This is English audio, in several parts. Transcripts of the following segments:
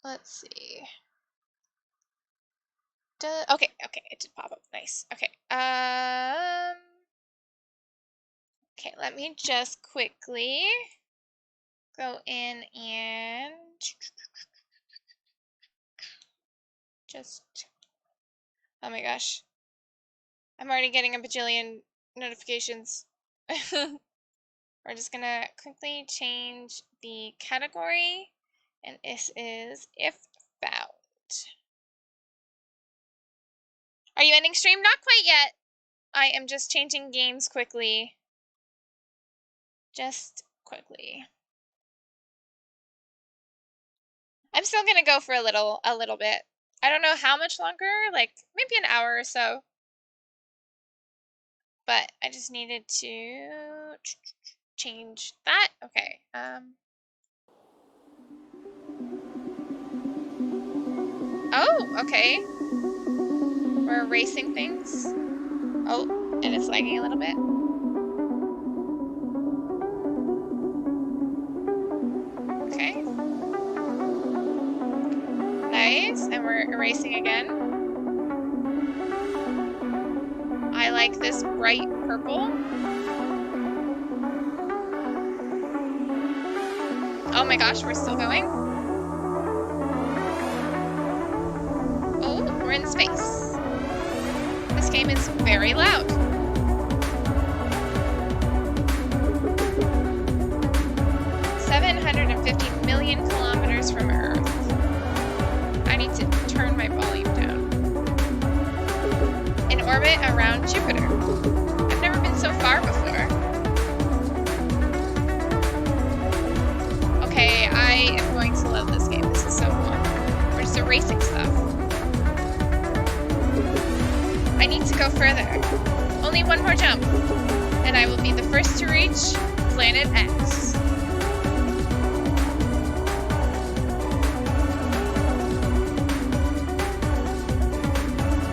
Let's see. Okay, it did pop up. Nice. Okay. Okay, let me just quickly go in and just, oh my gosh. I'm already getting a bajillion notifications. We're just gonna quickly change the category, and this is if found. Are you ending stream? Not quite yet. I am just changing games quickly. Just quickly. I'm still gonna go for a little bit. I don't know how much longer, like maybe an hour or so. But I just needed to change that. Okay. Oh, okay. We're erasing things. Oh, and it's lagging a little bit. Okay. Nice. And we're erasing again. I like this bright purple. Oh my gosh, we're still going. Oh, we're in space. This game is very loud. 750 million kilometers from Earth. I need to turn my volume down. In orbit around Jupiter. I've never been so far before. Okay, I am going to love this game. This is so fun. We're just erasing stuff. I need to go further. Only one more jump, and I will be the first to reach Planet X.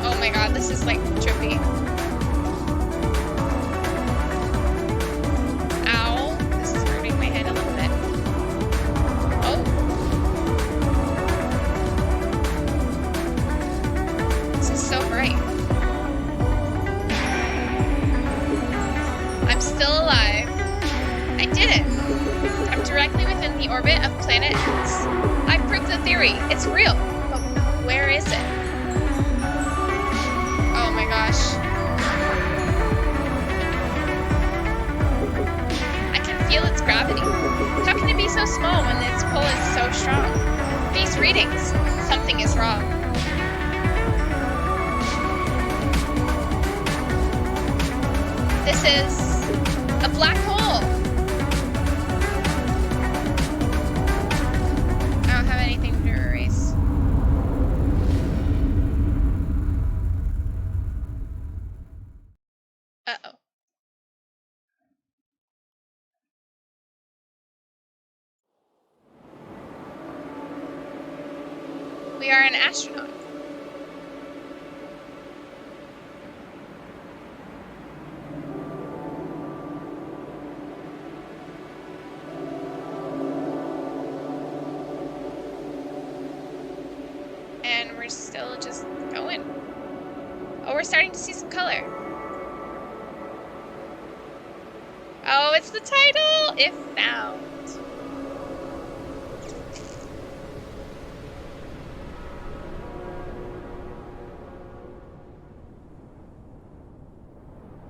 Oh my god, this is like trippy. Ow, this is hurting my head a little bit. Oh. This is so bright. I'm still alive. I did it. I'm directly within the orbit of Planet X. I proved the theory. It's real. But where is it? Oh my gosh. I can feel its gravity. How can it be so small when its pull is so strong? These readings. Something is wrong. This is a black hole. I don't have anything to erase. Uh-oh. We are an astronaut. And we're still just going. Oh, we're starting to see some color. Oh, it's the title! If found.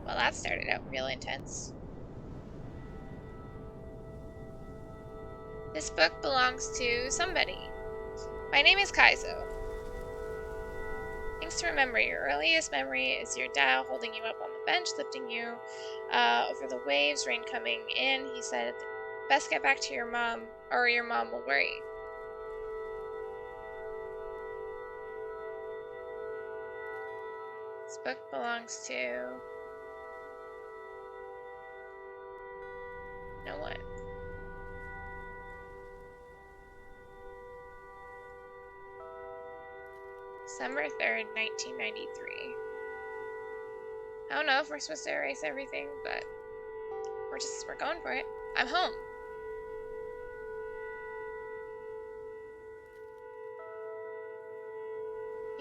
Well, that started out real intense. This book belongs to somebody. My name is Kaizo. Things to remember. Your earliest memory is your dad holding you up on the bench, lifting you over the waves, rain coming in. He said, best get back to your mom, or your mom will worry. This book belongs to no one. December 3rd, 1993. I don't know if we're supposed to erase everything, but we're going for it. I'm home.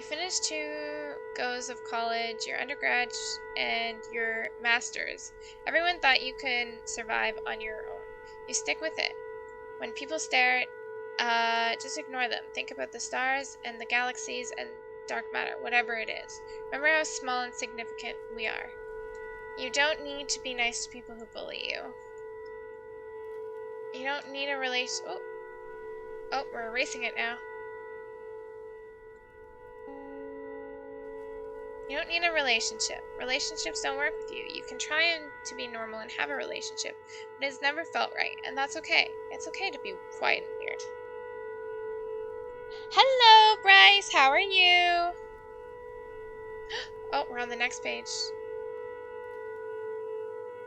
finished 2 goes of college, your undergrad, and your master's. Everyone thought you could survive on your own. You stick with it. When people stare, just ignore them. Think about the stars and the galaxies and dark matter, whatever it is. Remember how small and significant we are. You don't need to be nice to people who bully you. You don't need a relation. Oh, we're erasing it now. You don't need a relationship. Relationships don't work with you. You can try to be normal and have a relationship, but it's never felt right, and that's okay. It's okay to be quiet and weird. Hello, Bryce. How are you? Oh, we're on the next page.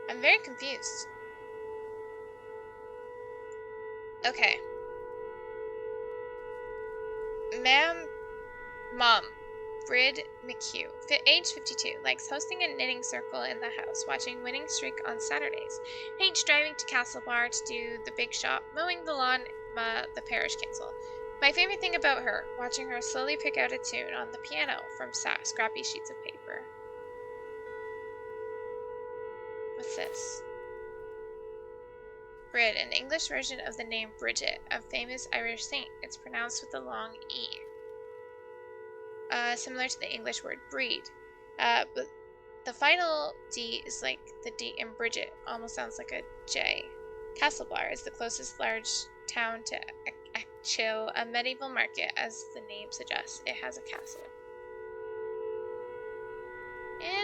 I'm very confused. Okay. Mom. Brid McHugh, age 52, likes hosting a knitting circle in the house, watching Winning Streak on Saturdays, hates driving to Castlebar to do the big shop, mowing the lawn the parish council. My favorite thing about her, watching her slowly pick out a tune on the piano from scrappy sheets of paper. What's this? Brid, an English version of the name Bridget, a famous Irish saint. It's pronounced with a long E. Similar to the English word breed. But the final D is like the D in Bridget. Almost sounds like a J. Castlebar is the closest large town to Achill, a medieval market, as the name suggests. It has a castle.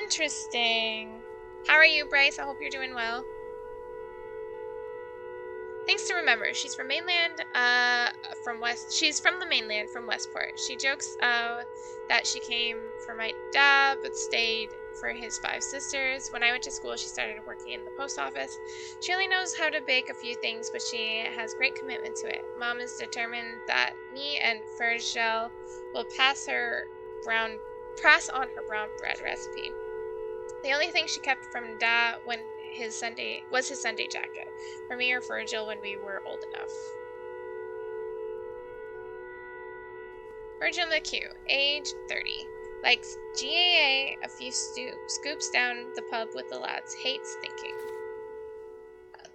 Interesting. How are you, Bryce? I hope you're doing well. Things to remember. She's from mainland, She's from the mainland, from Westport. She jokes that she came for my dad, but stayed for his 5 sisters. When I went to school, she started working in the post office. She only knows how to bake a few things, but she has great commitment to it. Mom is determined that me and Fergel will pass on her brown bread recipe. The only thing she kept from Dad was his Sunday jacket, for me or for Jill when we were old enough. Virgil McHugh, age 30, likes GAA, a few scoops down the pub with the lads, hates thinking.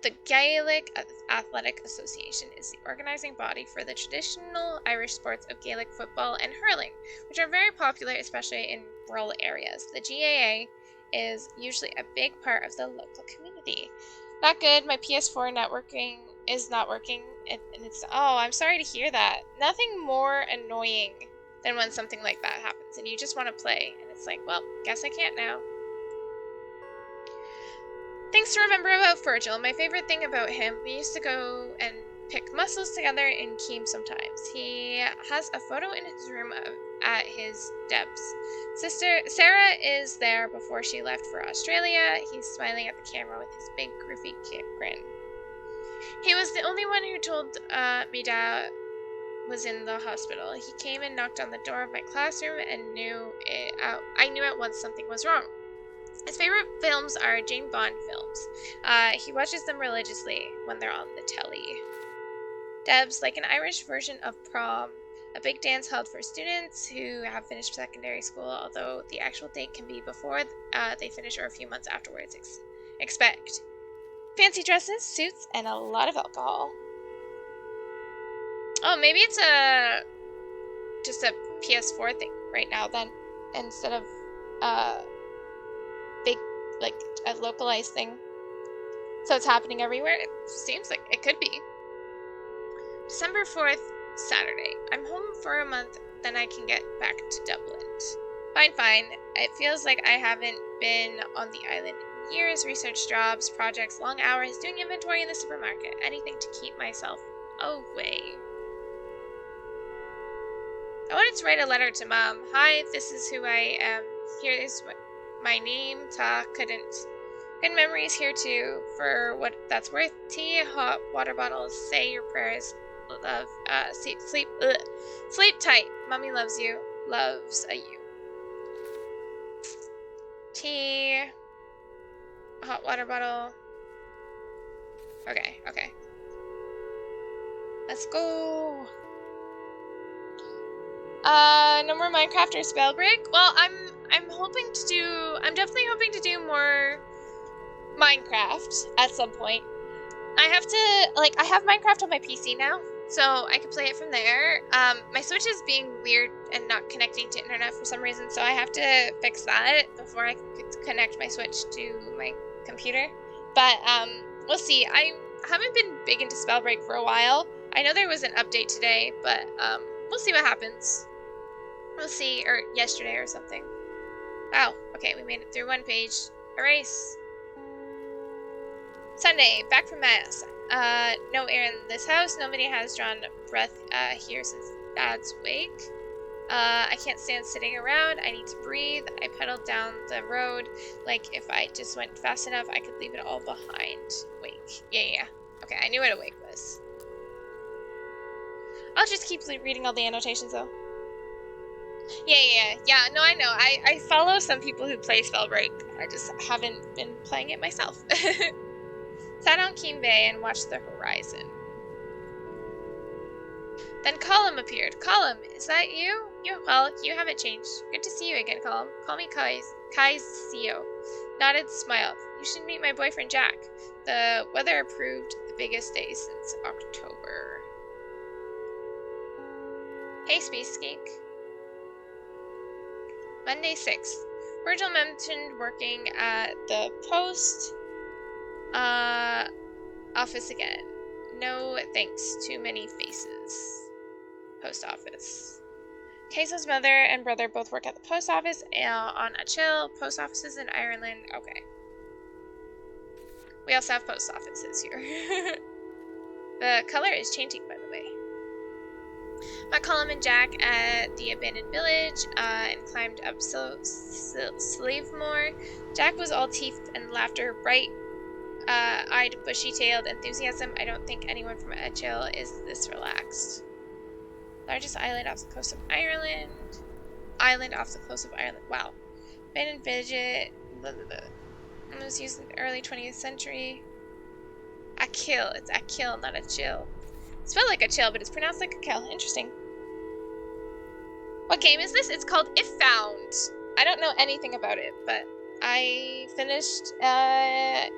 The Gaelic Athletic Association is the organizing body for the traditional Irish sports of Gaelic football and hurling, which are very popular, especially in rural areas. The GAA is usually a big part of the local community. Not good. My PS4 is not working. Oh, I'm sorry to hear that. Nothing more annoying than when something like that happens and you just want to play and it's like, well, guess I can't now. Things to remember about Virgil. My favorite thing about him, we used to go and pick mussels together in Keem sometimes. He has a photo in his room at his Deb's sister. Sarah is there before she left for Australia. He's smiling at the camera with his big goofy grin. He was the only one who told me Dad was in the hospital. He came and knocked on the door of my classroom and I knew at once something was wrong. His favorite films are James Bond films. He watches them religiously when they're on the telly. Deb's like an Irish version of prom, a big dance held for students who have finished secondary school, although the actual date can be before they finish or a few months afterwards. Expect fancy dresses, suits, and a lot of alcohol. Oh, maybe it's just a PS4 thing right now then, instead of big, like a localized thing. So it's happening everywhere. It seems like it could be. December 4th, Saturday. I'm home for a month, then I can get back to Dublin. Fine. It feels like I haven't been on the island in years. Research jobs, projects, long hours, doing inventory in the supermarket. Anything to keep myself away. I wanted to write a letter to Mom. Hi, this is who I am. Here is my name. Ta couldn't. Good memories here too, for what that's worth. Tea, hot water bottles, say your prayers. Love, sleep tight. Mommy loves you. Loves a you. Tea, hot water bottle. Okay. Let's go. No more Minecraft or Spellbreak. Well, I'm definitely hoping to do more Minecraft at some point. I have to, like, I have Minecraft on my PC now, so I can play it from there. My Switch is being weird and not connecting to internet for some reason, so I have to fix that before I can connect my Switch to my computer. But, we'll see. I haven't been big into Spellbreak for a while. I know there was an update today, but, we'll see what happens. We'll see, or yesterday or something. Wow, okay, we made it through one page. Erase. Sunday, back from mass. No air in this house. Nobody has drawn breath here since Dad's wake. I can't stand sitting around. I need to breathe. I pedaled down the road. Like, if I just went fast enough, I could leave it all behind. Wake. Yeah. Okay, I knew what a wake was. I'll just keep reading all the annotations, though. Yeah, no, I know. I follow some people who play Spellbreak. I just haven't been playing it myself. Sat on Keem Bay and watched the horizon. Then Colum appeared. Colum, is that you? Well, you haven't changed. Good to see you again, Colum. Call me Kaizio. Nodded, smiled. You should meet my boyfriend, Jack. The weather approved the biggest day since October. Hey, Space Skink. Monday 6th. Virgil mentioned working at the post office again. No thanks. Too many faces. Post office. Kaizo's mother and brother both work at the post office on Achill. Post offices in Ireland. Okay. We also have post offices here. The color is changing, by the way. Met Colum and Jack at the abandoned village and climbed up Slavemore. Jack was all teeth and laughter, bright-eyed, bushy-tailed enthusiasm. I don't think anyone from Achill is this relaxed. Largest island off the coast of Ireland. Island off the coast of Ireland. Wow. Abandoned village. It was used in the early 20th century. Achill. It's Achill, not Achill. It's spelled like Achill, but it's pronounced like Achill. Interesting. What game is this? It's called If Found. I don't know anything about it, but I finished I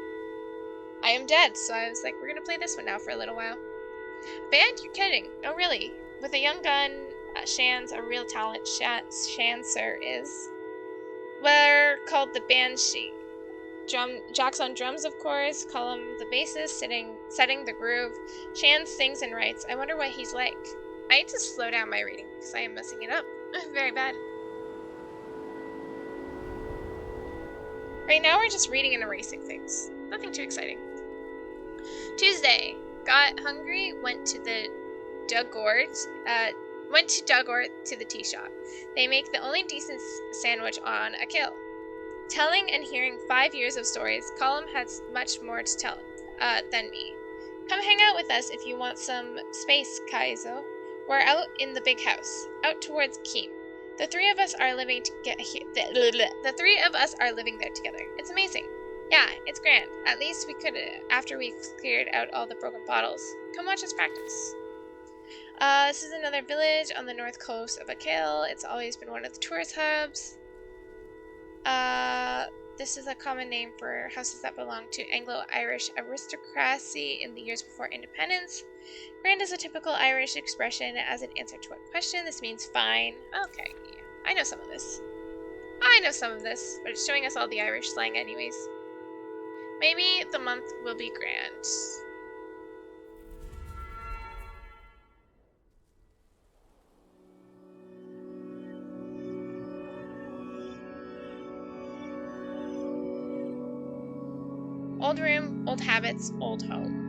Am Dead, so I was like, we're gonna play this one now for a little while. Band? You're kidding. No, really. With a young gun, Shan's a real talent. Shancer is. We're called the Banshee. Jack's on drums, of course. Colum the bassist, setting the groove. Shan sings and writes. I wonder what he's like. I need to slow down my reading because I am messing it up. Very bad. Right now we're just reading and erasing things. Nothing too exciting. Tuesday. Got hungry, went to Dugort to the tea shop. They make the only decent sandwich on Achill. Telling and hearing 5 years of stories, Colum has much more to tell than me. Come hang out with us if you want some space, Kaizo. We're out in the big house, out towards Keem. The three of us are living there together. It's amazing. Yeah, it's grand. At least we could after we've cleared out all the broken bottles. Come watch us practice. This is another village on the north coast of Achill. It's always been one of the tourist hubs. This is a common name for houses that belong to Anglo-Irish aristocracy in the years before independence. Grand is a typical Irish expression as an answer to a question. This means fine. Okay, yeah. I know some of this, but it's showing us all the Irish slang anyways. Maybe the month will be grand. Old room, old habits, old home.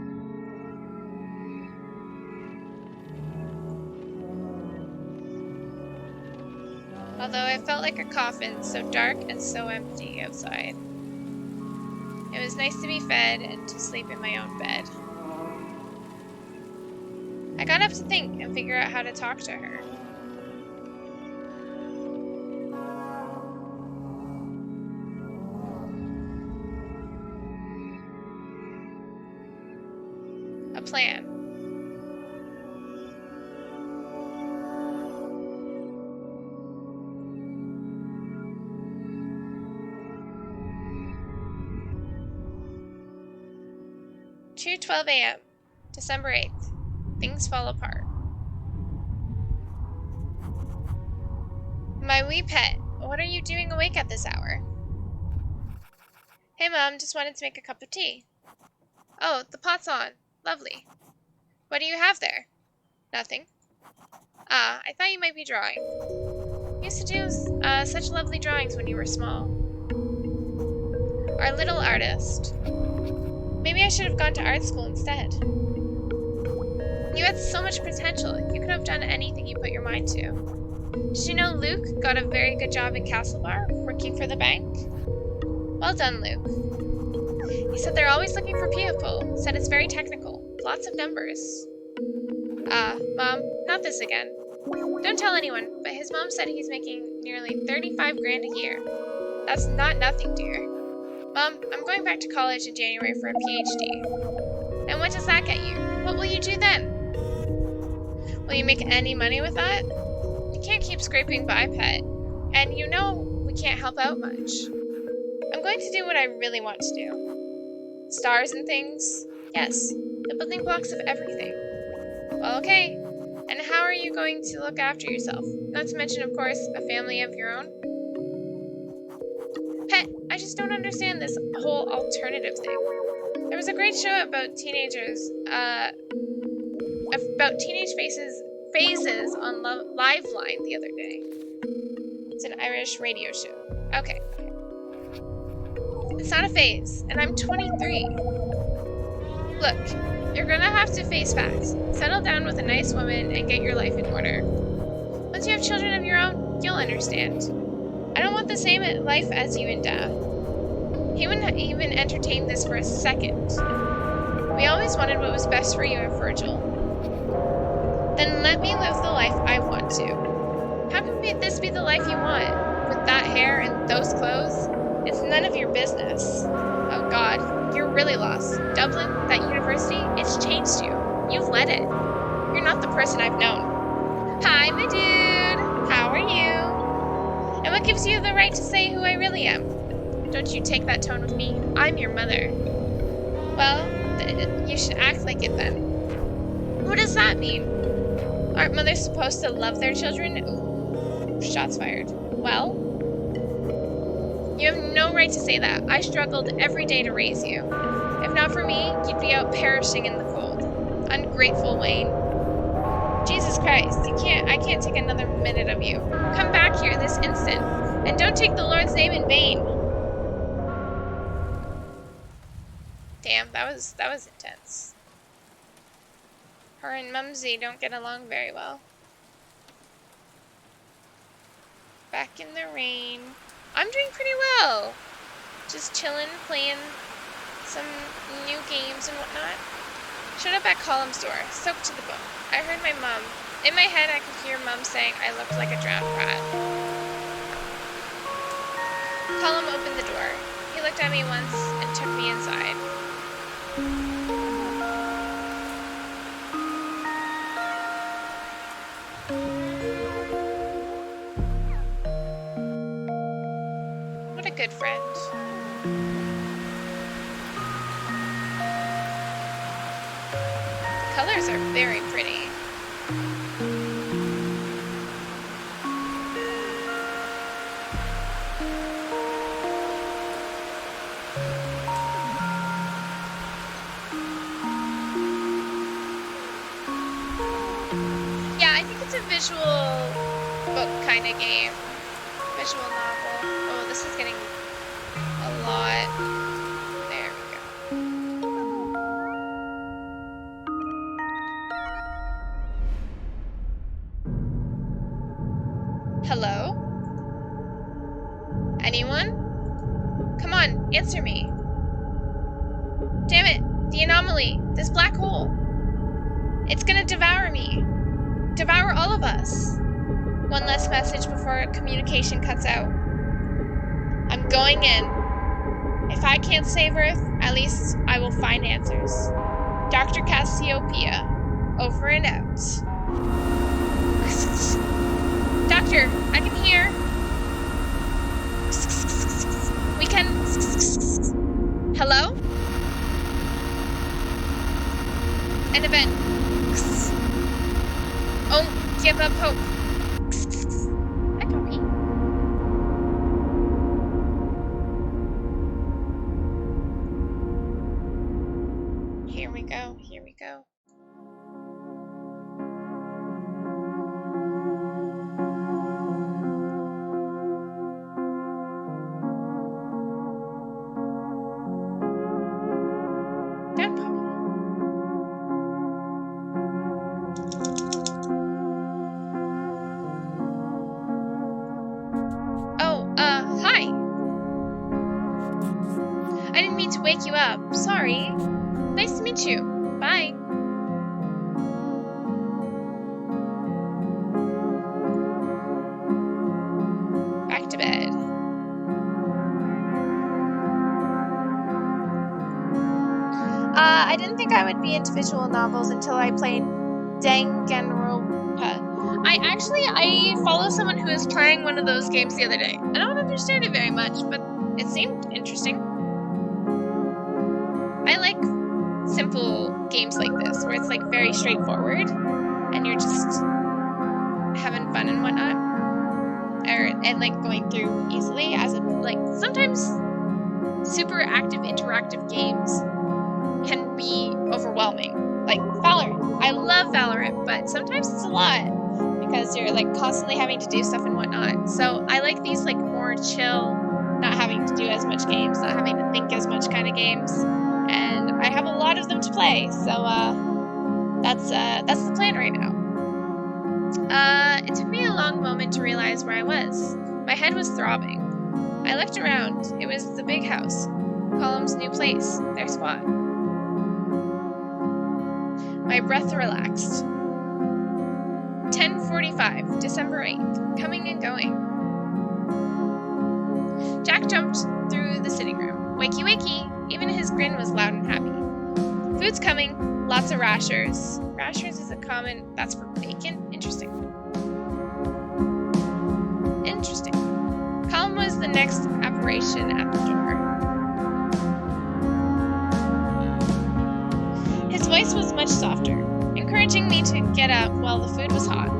Although it felt like a coffin, so dark and so empty outside. It was nice to be fed and to sleep in my own bed. I got up to think and figure out how to talk to her. A plan. 2:12 a.m. December 8th. Things fall apart. My wee pet, what are you doing awake at this hour? Hey Mom, just wanted to make a cup of tea. Oh, the pot's on. Lovely. What do you have there? Nothing. Ah, I thought you might be drawing. You used to do such lovely drawings when you were small. Our little artist. Maybe I should have gone to art school instead. You had so much potential. You could have done anything you put your mind to. Did you know Luke got a very good job in Castlebar, working for the bank? Well done, Luke. He said they're always looking for people. Said it's very technical. Lots of numbers. Ah, Mom, not this again. Don't tell anyone, but his mom said he's making nearly 35 grand a year. That's not nothing, dear. Mom, I'm going back to college in January for a PhD. And what does that get you? What will you do then? Will you make any money with that? You can't keep scraping by, pet. And you know we can't help out much. I'm going to do what I really want to do. Stars and things? Yes, the building blocks of everything. Well, okay. And how are you going to look after yourself? Not to mention, of course, a family of your own? Pet, I just don't understand this whole alternative thing. There was a great show about teenagers, about teenage phases on Liveline the other day. It's an Irish radio show. Okay. It's not a phase, and I'm 23. Look, you're gonna have to face facts. Settle down with a nice woman and get your life in order. Once you have children of your own, you'll understand. I don't want the same life as you and Dad. He wouldn't even entertain this for a second. We always wanted what was best for you and Virgil. Then let me live the life I want to. How can this be the life you want? With that hair and those clothes? It's none of your business. Oh God, you're really lost. Dublin, that university, it's changed you. You've let it. You're not the person I've known. Hi, my dude. How are you? And what gives you the right to say who I really am? Don't you take that tone with me. I'm your mother. Well, you should act like it then. What does that mean? Aren't mothers supposed to love their children? Ooh, shots fired. Well, you have no right to say that. I struggled every day to raise you. If not for me, you'd be out perishing in the cold. Ungrateful Wayne. Jesus Christ, I can't take another minute of you. Come back here this instant, and don't take the Lord's name in vain. Damn, that was intense. Her and Mumsy don't get along very well. Back in the rain. I'm doing pretty well. Just chilling, playing some new games and whatnot. Showed up at Column's door, soaked to the bone. I heard my mom. In my head, I could hear Mum saying I looked like a drowned rat. Column opened the door. He looked at me once and took me inside. What a good friend. The colors are very pretty. A visual book kind of game. Visual novel. Oh, this is getting a lot. There we go. Hello? Anyone? Come on, answer me. Damn it, the anomaly, this black hole. It's gonna devour me. Devour all of us. One last message before communication cuts out. I'm going in. If I can't save Earth, at least I will find answers. Dr. Cassiopeia, over and out. Doctor, I can hear. We can. Hello? up hope. Hi, Poppy. Here we go. Here we go. Down, Poppy. Oh, hi. I didn't mean to wake you up. Sorry. Nice to meet you. Bye. Back to bed. I didn't think I would be into visual novels until I played Danganronpa. I follow someone who is playing one of those games the other day. I don't understand it very much, but it seemed interesting. I like simple games like this, where it's like very straightforward, and you're just having fun and whatnot, and like going through easily. As like sometimes super active interactive games can be overwhelming. Like Valorant, I love Valorant, but sometimes it's a lot because you're like constantly having to do stuff and whatnot. So I like these like more chill, not having to do as much games, not having to think as much kind of games. And I have a lot of them to play, so that's the plan right now. It took me a long moment to realize where I was. My head was throbbing. I looked around. It was the big house, Column's new place, their squad. My breath relaxed. 10:45, December 8th, coming and going. Jack jumped through the sitting room. Wakey, wakey! Even his grin was loud and happy. Food's coming. Lots of rashers. Rashers is a common... That's for bacon? Interesting. Interesting. Colm was the next apparition at the door. His voice was much softer, encouraging me to get up while the food was hot.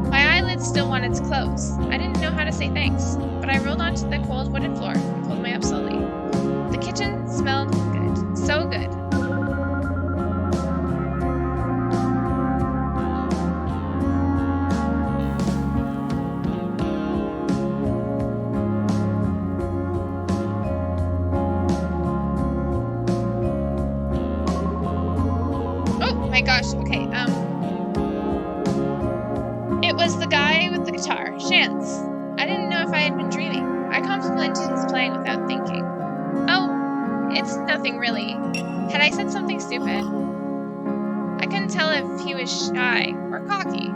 My eyelids still wanted to close. I didn't know how to say thanks, but I rolled onto the cold wooden floor and pulled my up slowly. The kitchen smelled good. So good. Oh my gosh, okay, it was the guy with the guitar, Chance. I didn't know if I had been dreaming. I complimented his playing without thinking. Oh, it's nothing really. Had I said something stupid? I couldn't tell if he was shy or cocky.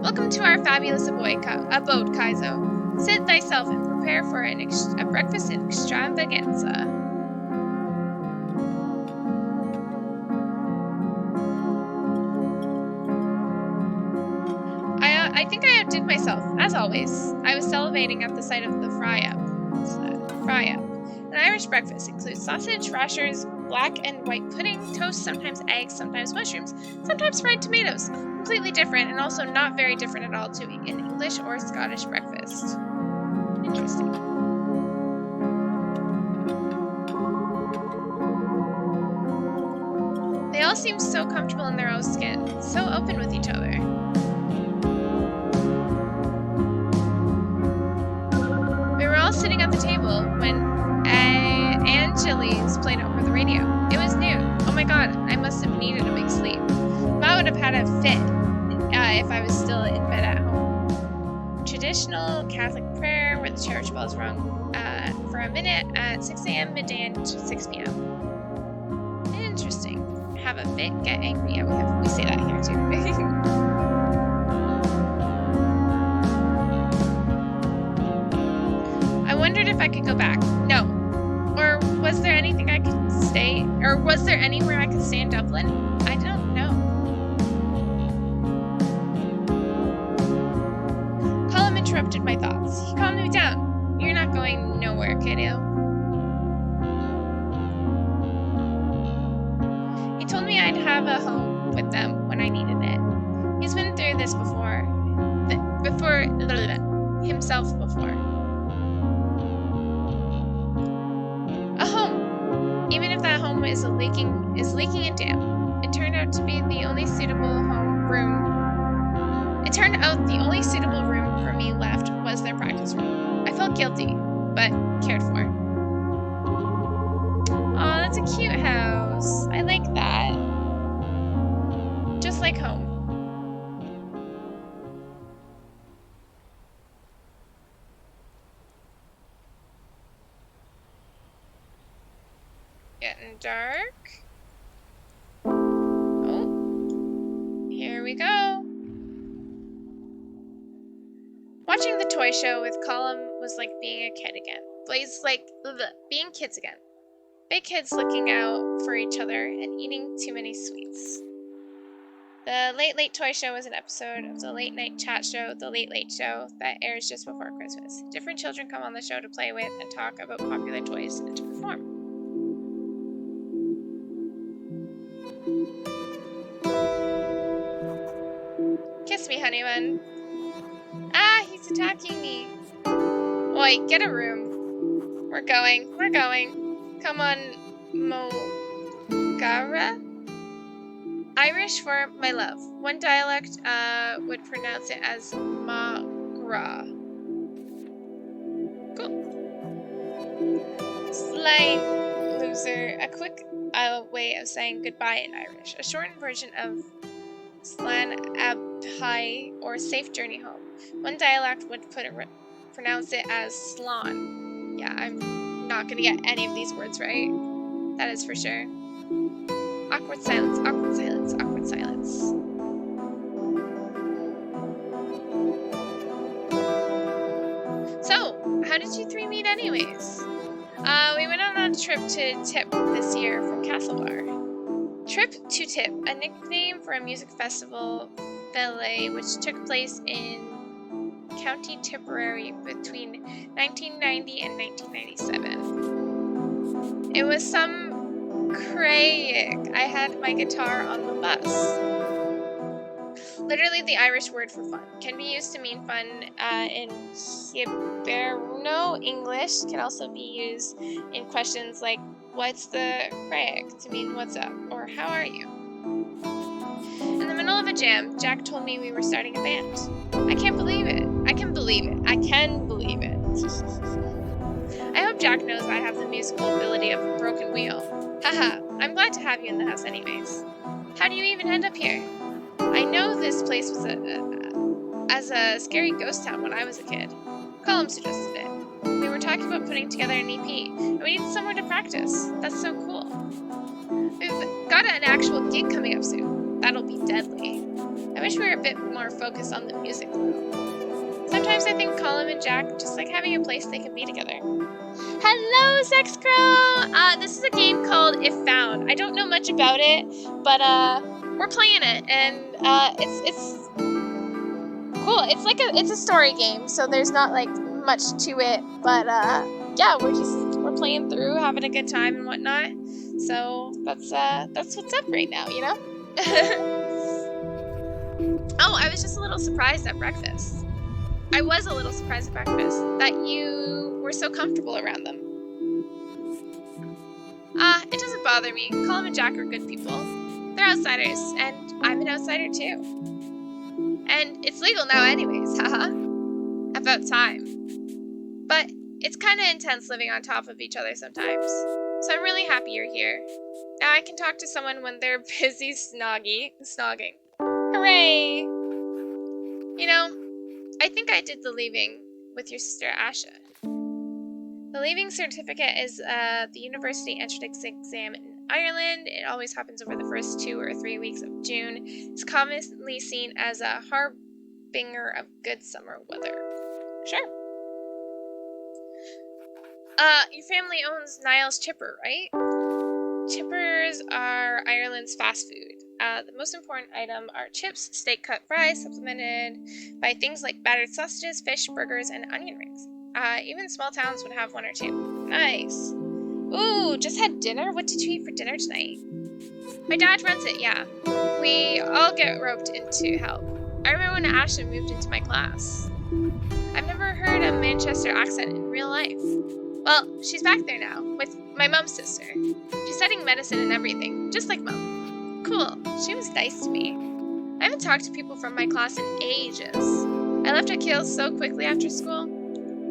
Welcome to our fabulous abode, Kaizo. Sit thyself and prepare for a breakfast extravaganza. I think I outdid myself, as always. I was salivating at the sight of the fry-up. An Irish breakfast includes sausage, rashers, black and white pudding, toast, sometimes eggs, sometimes mushrooms, sometimes fried tomatoes. Completely different, and also not very different at all to an English or Scottish breakfast. Interesting. They all seem so comfortable in their own skin, so open with each other. We were all sitting at the table when Angeles played over the radio. It was noon. Oh my god, I must have needed a big sleep. Ma would have had a fit if I was still in bed at home. Traditional Catholic prayer where the church bells rung for a minute at 6 a.m., midday, and 6 p.m. Interesting. Have a fit, get angry. Yeah, we say that here too. I wondered if I could go back. No. Or was there anything I could stay? Or was there anywhere I could stay in Dublin? I don't know. Colm interrupted my thoughts. He calmed me down. You're not going nowhere, kiddo. I'd have a home with them when I needed it. He's been through this before. Himself before. A home. Even if that home is leaking and damp. It turned out the only suitable room for me left was their practice room. I felt guilty, but cared for. Aw, that's a cute house. I like that. Just like home. Getting dark. Oh, here we go. Watching the toy show with Colum was like being a kid again. Blaze like being kids again. Big kids looking out for each other and eating too many sweets. The Late Late Toy Show was an episode of the late night chat show, The Late Late Show, that airs just before Christmas. Different children come on the show to play with and talk about popular toys and to perform. Kiss me, honey bun. Ah, he's attacking me. Oi, get a room. We're going. Come on, Mogara? Irish for my love. One dialect would pronounce it as Magra. Cool. Slime loser. A quick way of saying goodbye in Irish. A shortened version of Slan Abhai or safe journey home. One dialect would pronounce it as Slán. Yeah, I'm not gonna get any of these words right. That is for sure. Awkward silence, awkward silence, awkward silence. So, how did you three meet anyways? We went on a trip to Tip this year from Castlebar. Trip to Tip, a nickname for a music festival ballet which took place in County Tipperary between 1990 and 1997. It was some craig. I had my guitar on the bus. Literally, the Irish word for fun can be used to mean fun in Hiberno English. Can also be used in questions like, what's the craig? To mean what's up, or how are you? In the middle of a jam, Jack told me we were starting a band. I can't believe it. I can believe it. I can believe it. I hope Jack knows I have the musical ability of a broken wheel. Haha, I'm glad to have you in the house anyways. How do you even end up here? I know this place was as a scary ghost town when I was a kid. Colum suggested it. We were talking about putting together an EP, and we need somewhere to practice. That's so cool. We've got an actual gig coming up soon. That'll be deadly. I wish we were a bit more focused on the music though. Sometimes I think Colum and Jack just like having a place they can be together. Hello, Sex Crow! This is a game called If Found. I don't know much about it, but we're playing it, and it's cool. It's a story game, so there's not like much to it, but yeah, we're playing through, having a good time and whatnot. So that's what's up right now, you know? Oh, I was just a little surprised at breakfast. I was a little surprised at breakfast that you were so comfortable around them. It doesn't bother me. Colum and Jack are good people. They're outsiders, and I'm an outsider too. And it's legal now anyways, haha. About time. But it's kind of intense living on top of each other sometimes. So I'm really happy you're here. Now I can talk to someone when they're busy snogging. Hooray! You know, I think I did the leaving with your sister Asha. The leaving certificate is the university entrance exam in Ireland. It always happens over the first 2 or 3 weeks of June. It's commonly seen as a harbinger of good summer weather. Sure. Your family owns Niall's Chipper, right? Chippers are Ireland's fast food. The most important item are chips, steak cut fries, supplemented by things like battered sausages, fish, burgers, and onion rings. Even small towns would have 1 or 2. Nice. Ooh, just had dinner? What did you eat for dinner tonight? My dad runs it, yeah. We all get roped into help. I remember when Ashley moved into my class. I've never heard a Manchester accent in real life. Well, she's back there now, with my mom's sister. She's studying medicine and everything, just like Mom. Cool. She was nice to me. I haven't talked to people from my class in ages. I left Akil so quickly after school.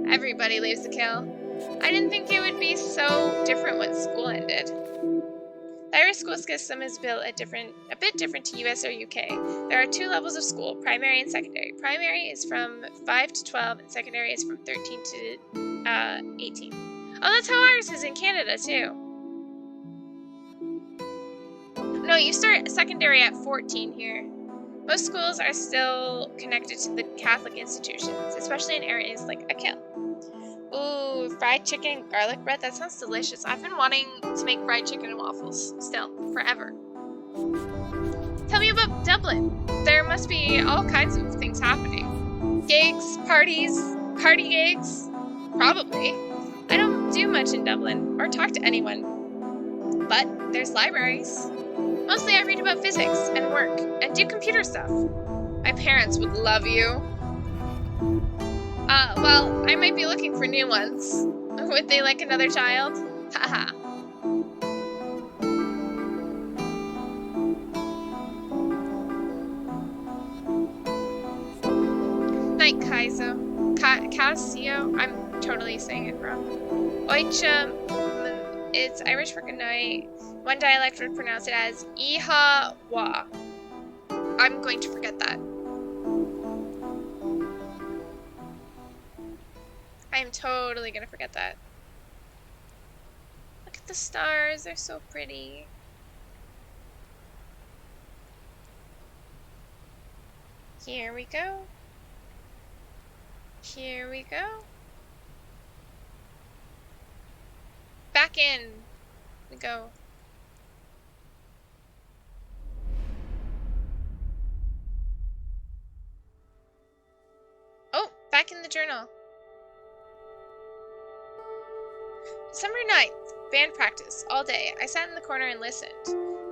Everybody leaves Akil. I didn't think it would be so different when school ended. The Irish school system is built a bit different to US or UK. There are 2 levels of school, primary and secondary. Primary is from 5 to 12 and secondary is from 13 to 18. Oh, that's how ours is in Canada too. No, you start secondary at 14 here. Most schools are still connected to the Catholic institutions, especially in areas like Akil. Ooh, fried chicken and garlic bread, that sounds delicious. I've been wanting to make fried chicken and waffles, still, forever. Tell me about Dublin. There must be all kinds of things happening. Gigs, parties, party gigs? Probably. I don't do much in Dublin, or talk to anyone. But there's libraries. Mostly I read about physics and work, and do computer stuff. My parents would love you. Well, I might be looking for new ones. Would they like another child? Haha. Night, Kaizo. Casio? I'm totally saying it wrong. Oicha, it's Irish for good night. One dialect would pronounce it as Iha Wa. I'm going to forget that. I am totally gonna forget that. Look at the stars, they're so pretty. Here we go. Here we go. Back in we go. Oh, back in the journal. December 9th, band practice, all day. I sat in the corner and listened.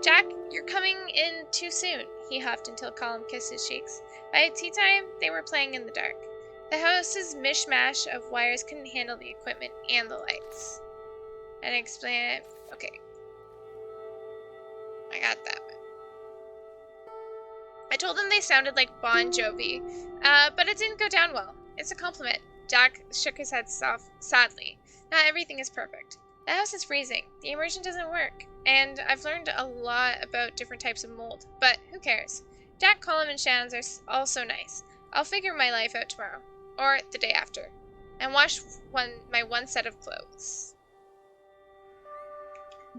Jack, you're coming in too soon, he huffed until Colin kissed his cheeks. By tea time, they were playing in the dark. The house's mishmash of wires couldn't handle the equipment and the lights. And I explained it. Okay. I got that one. I told them they sounded like Bon Jovi, but it didn't go down well. It's a compliment. Jack shook his head sadly. Not everything is perfect. The house is freezing. The immersion doesn't work. And I've learned a lot about different types of mold. But who cares? Jack, Colin, and Shans are all so nice. I'll figure my life out tomorrow. Or the day after. And wash my one set of clothes.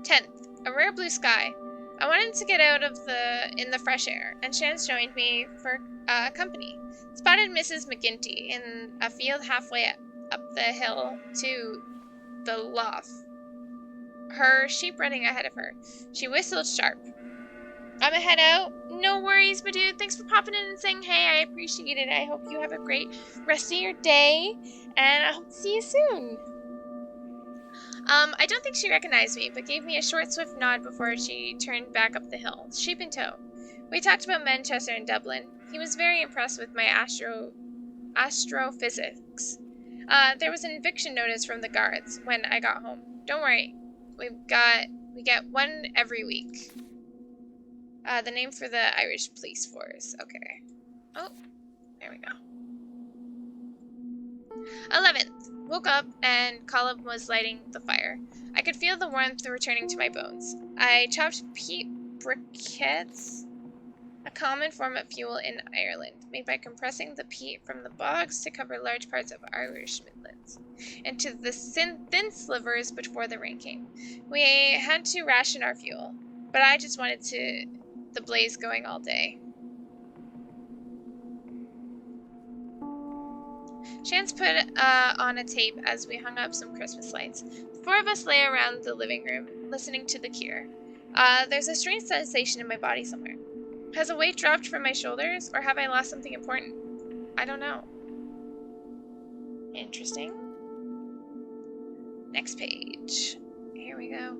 10th. A rare blue sky. I wanted to get out in the fresh air, and Shans joined me for company. Spotted Mrs. McGinty in a field halfway up the hill to the loft. Her sheep running ahead of her. She whistled sharp. I'm a head out. No worries, my dude. Thanks for popping in and saying hey. I appreciate it. I hope you have a great rest of your day, and I hope to see you soon. I don't think she recognized me, but gave me a short, swift nod before she turned back up the hill, sheep in tow. We talked about Manchester and Dublin. He was very impressed with my astrophysics. There was an eviction notice from the guards when I got home. Don't worry, we get one every week. The name for the Irish police force. Okay. Oh, there we go. 11th. Woke up and Colin was lighting the fire. I could feel the warmth returning to my bones. I chopped peat briquettes, a common form of fuel in Ireland, made by compressing the peat from the bogs to cover large parts of Irish Midlands, into the thin slivers before the rain came. We had to ration our fuel, but I just wanted the blaze going all day. Shans put on a tape as we hung up some Christmas lights. The 4 of us lay around the living room, listening to the Cure. There's a strange sensation in my body somewhere. Has a weight dropped from my shoulders, or have I lost something important? I don't know. Interesting. Next page. Here we go.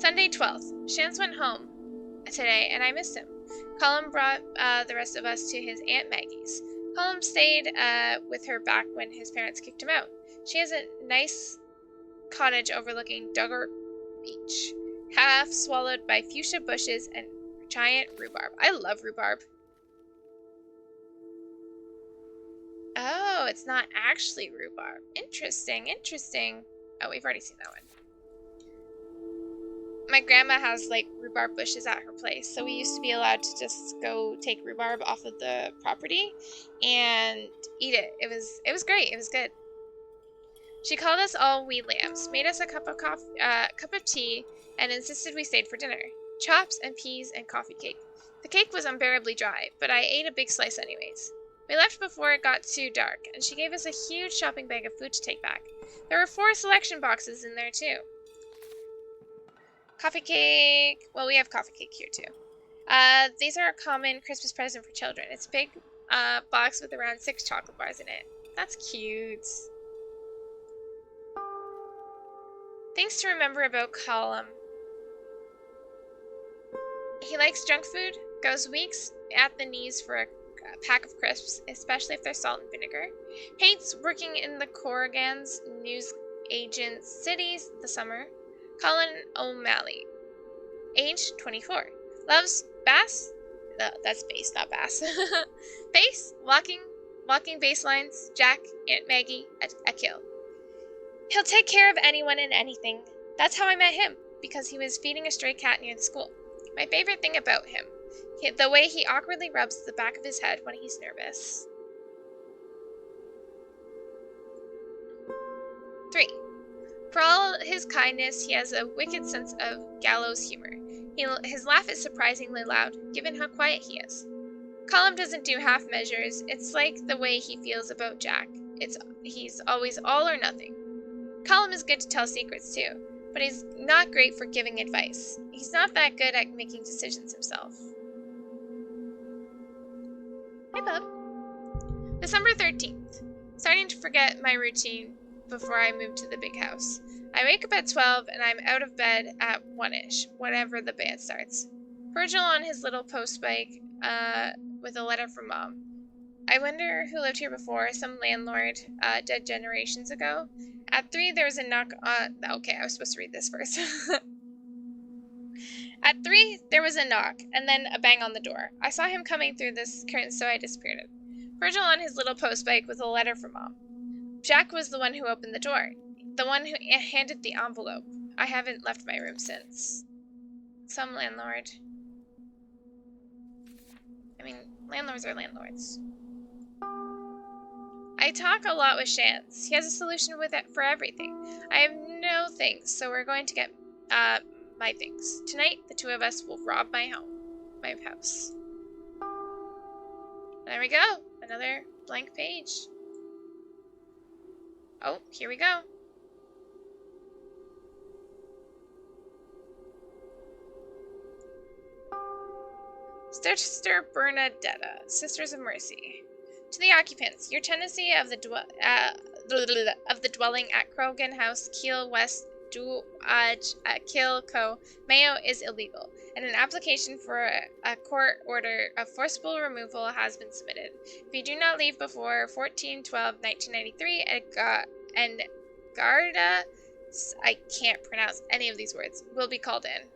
Sunday 12th. Shans went home today, and I missed him. Colum brought the rest of us to his Aunt Maggie's. Colum stayed with her back when his parents kicked him out. She has a nice cottage overlooking Duggart Beach, half swallowed by fuchsia bushes and giant rhubarb. I love rhubarb. Oh, it's not actually rhubarb. Interesting, interesting. Oh, we've already seen that one. My grandma has like rhubarb bushes at her place, so we used to be allowed to just go take rhubarb off of the property and eat it. It was great. It was good. She called us all wee lambs, made us a cup of tea, and insisted we stayed for dinner. Chops and peas and coffee cake. The cake was unbearably dry, but I ate a big slice anyways. We left before it got too dark, and she gave us a huge shopping bag of food to take back. There were 4 selection boxes in there too. Coffee cake. Well, we have coffee cake here too. These are a common Christmas present for children. It's a big box with around 6 chocolate bars in it. That's cute. Things to remember about Colum. He likes junk food, goes weeks at the knees for a pack of crisps, especially if they're salt and vinegar. Hates working in the Corrigan's news agent cities the summer. Colin O'Malley, age 24. Loves bass. No, that's bass, not bass. Bass, walking baselines, Jack, Aunt Maggie, Akil. He'll take care of anyone and anything. That's how I met him, because he was feeding a stray cat near the school. My favorite thing about him, the way he awkwardly rubs the back of his head when he's nervous. 3. For all his kindness, he has a wicked sense of gallows humor. His laugh is surprisingly loud, given how quiet he is. Colum doesn't do half measures. It's like the way he feels about Jack. He's always all or nothing. Colum is good to tell secrets too, but he's not great for giving advice. He's not that good at making decisions himself. Hi, bub. December 13th. Starting to forget my routine before I move to the big house. I wake up at 12 and I'm out of bed at 1-ish, whenever the band starts. Virgil on his little post bike with a letter from Mom. I wonder who lived here before, some landlord dead generations ago. At 3 there was a knock on... Okay, I was supposed to read this first. At 3 there was a knock, and then a bang on the door. I saw him coming through this curtain, so I disappeared. Virgil on his little post bike with a letter from Mom. Jack was the one who opened the door. The one who handed the envelope. I haven't left my room since. Some landlord. I mean, landlords are landlords. I talk a lot with Shans. He has a solution with it for everything. I have no things, so we're going to get my things. Tonight, the 2 of us will rob my house. There we go. Another blank page. Oh, here we go. Sister Bernadetta, Sisters of Mercy. To the occupants, your tenancy of the dwelling at Krogan House, Kiel West, Kiel Co. Mayo is illegal, and an application for a court order of forcible removal has been submitted. If you do not leave before 14/12/1993, and Garda, I can't pronounce any of these words, will be called in.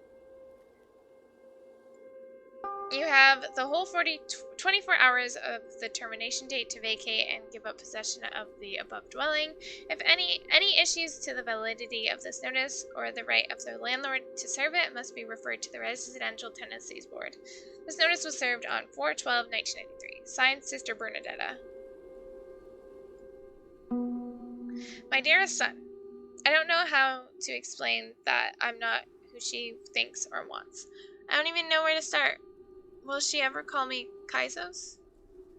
You have the whole 24 hours of the termination date to vacate and give up possession of the above dwelling. If any issues to the validity of this notice or the right of the landlord to serve it must be referred to the Residential Tenancies Board. This notice was served on 4/12/1993. Signed, Sister Bernadetta. My dearest son, I don't know how to explain that I'm not who she thinks or wants. I don't even know where to start. Will she ever call me Kaisos?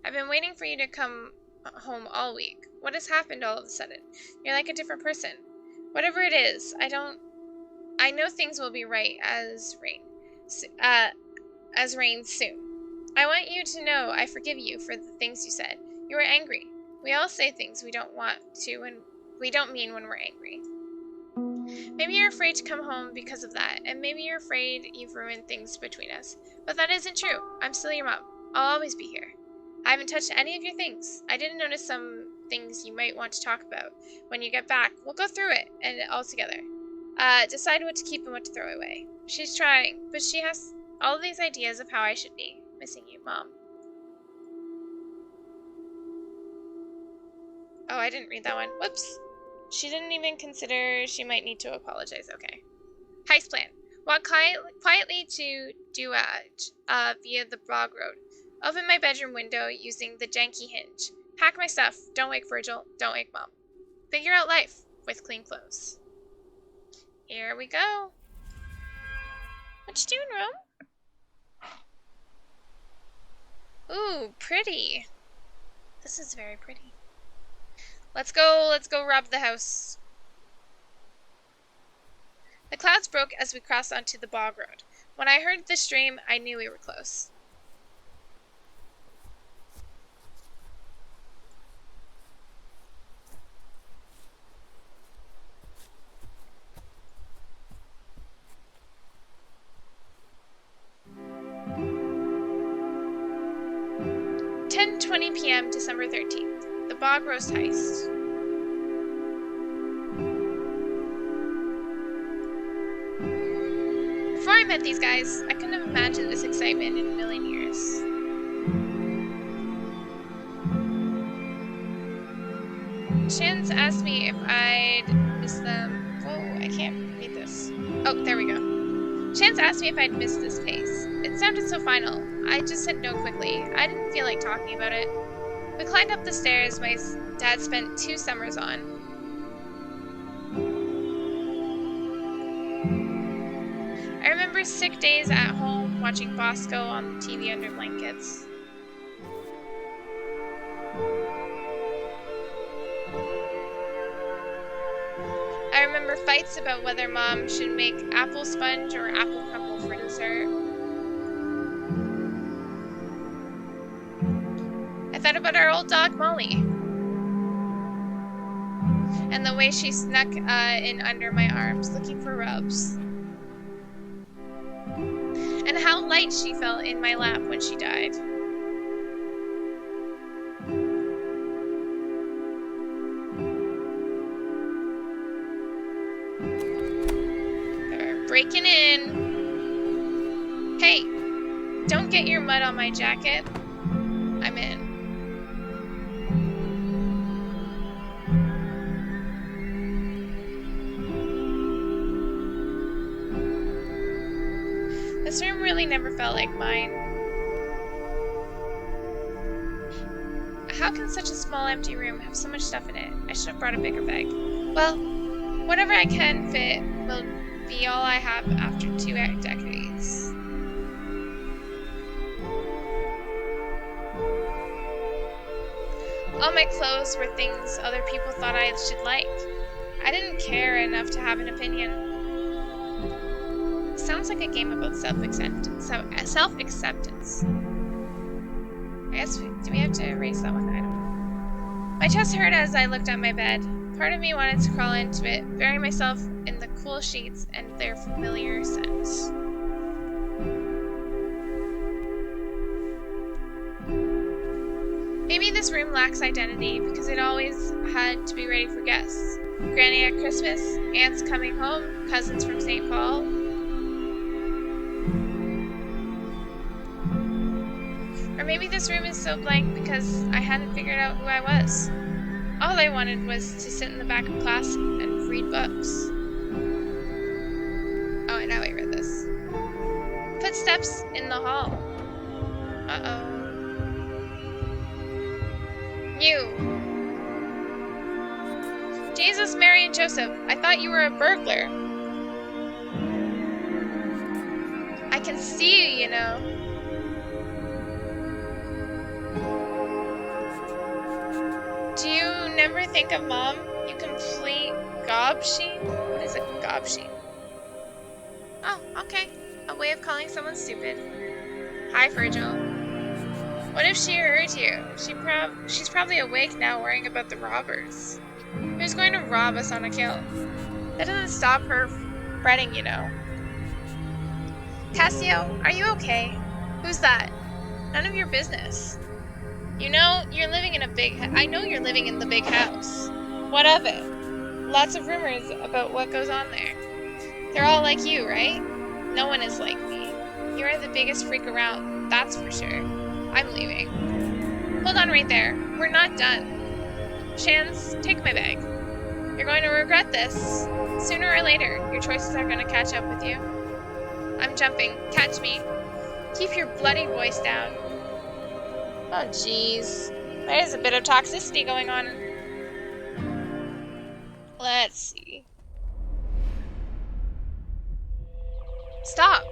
I've been waiting for you to come home all week. What has happened all of a sudden? You're like a different person. Whatever it is, I know things will be right as rain soon. I want you to know I forgive you for the things you said. You were angry. We all say things we don't want to and we don't mean when we're angry. Maybe you're afraid to come home because of that, and maybe you're afraid you've ruined things between us. But that isn't true. I'm still your mom. I'll always be here. I haven't touched any of your things. I didn't notice some things you might want to talk about. When you get back, we'll go through it, and all together. Decide what to keep and what to throw away. She's trying, but she has all these ideas of how I should be. Missing you, Mom. Oh, I didn't read that one. Whoops. She didn't even consider she might need to apologize. Okay. Heist plan. Walk quietly to Duat via the bog road. Open my bedroom window using the janky hinge. Pack my stuff. Don't wake Virgil. Don't wake Mom. Figure out life with clean clothes. Here we go. What you doing, Rome? Ooh, pretty. This is very pretty. Let's go rob the house. The clouds broke as we crossed onto the bog road. When I heard the stream, I knew we were close. p.m. December 13th. The Bog Roast Heist. Before I met these guys, I couldn't have imagined this excitement in a million years. Chance asked me if I'd miss them. Whoa, I can't read this. Oh, there we go. Chance asked me if I'd missed this pace. It sounded so final. I just said no quickly. I didn't feel like talking about it. We climbed up the stairs my dad spent 2 summers on. I remember sick days at home watching Bosco on the TV under blankets. I remember fights about whether Mom should make apple sponge or apple crumble for dessert. I thought about our old dog Molly and the way she snuck in under my arms looking for rubs, and how light she felt in my lap when she died. They're breaking in. Hey, don't get your mud on my jacket. I'm in. This room really never felt like mine. How can such a small empty room have so much stuff in it? I should have brought a bigger bag. Well, whatever I can fit will be all I have after 2 decades. All my clothes were things other people thought I should like. I didn't care enough to have an opinion. Sounds like a game about self-acceptance. I guess, do we have to erase that one? I don't know. My chest hurt as I looked at my bed. Part of me wanted to crawl into it, bury myself in the cool sheets and their familiar scent. Maybe this room lacks identity because it always had to be ready for guests. Granny at Christmas, aunts coming home, cousins from St. Paul. Or maybe this room is so blank because I hadn't figured out who I was. All I wanted was to sit in the back of class and read books. Oh, I know I read this. Footsteps in the hall. Uh-oh. You. Jesus, Mary, and Joseph, I thought you were a burglar. I can see you, you know. Do you never think of Mom, you complete gobsheen? What is a gobsheen? Oh, okay. A way of calling someone stupid. Hi, Virgil. What if she heard you? She's probably awake now worrying about the robbers. Who's going to rob us on a kill? That doesn't stop her fretting, you know. Cassio, are you okay? Who's that? None of your business. You know, you're living in I know you're living in the big house. What of it? Lots of rumors about what goes on there. They're all like you, right? No one is like me. You're the biggest freak around, that's for sure. I'm leaving. Hold on right there. We're not done. Shans, take my bag. You're going to regret this. Sooner or later, your choices are going to catch up with you. I'm jumping. Catch me. Keep your bloody voice down. Oh, jeez. There's a bit of toxicity going on. Let's see. Stop.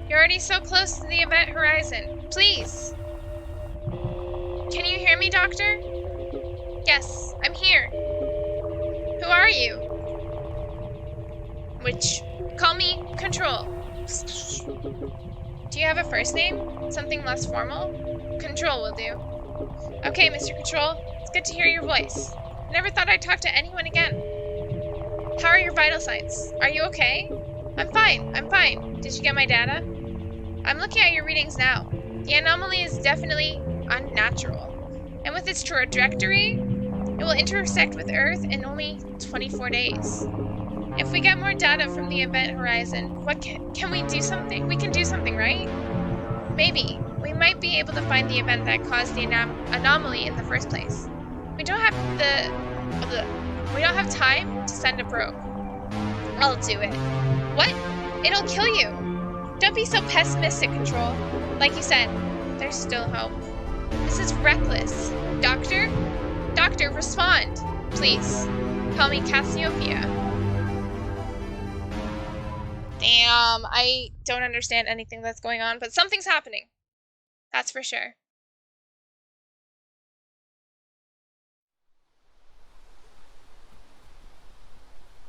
You're already so close to the event horizon. Please. Can you hear me, Doctor? Yes, I'm here. Who are you? Which? Call me Control. Do you have a first name? Something less formal? Control will do. Okay, Mr. Control. It's good to hear your voice. Never thought I'd talk to anyone again. How are your vital signs? Are you okay? I'm fine. Did you get my data? I'm looking at your readings now. The anomaly is definitely unnatural. And with its trajectory, it will intersect with Earth in only 24 days. If we get more data from the event horizon, can we do something? We can do something, right? Maybe. We might be able to find the event that caused the anomaly in the first place. We don't have time to send a probe. I'll do it. What? It'll kill you. Don't be so pessimistic, Control. Like you said, there's still hope. This is reckless. Doctor? Doctor, respond. Please. Call me Cassiopeia. Damn, I don't understand anything that's going on, but something's happening. That's for sure.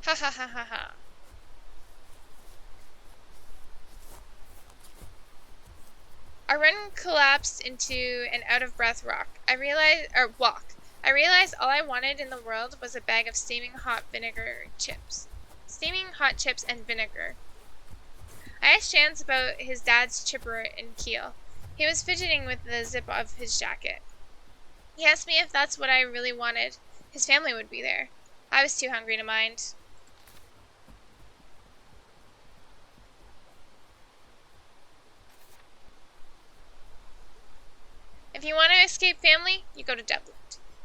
Ha ha ha ha ha. Our run collapsed into an out-of-breath walk. I realized all I wanted in the world was a bag of steaming hot chips and vinegar. I asked Chance about his dad's chipper in Kiel. He was fidgeting with the zip of his jacket. He asked me if that's what I really wanted. His family would be there. I was too hungry to mind. If you want to escape family, you go to Dublin.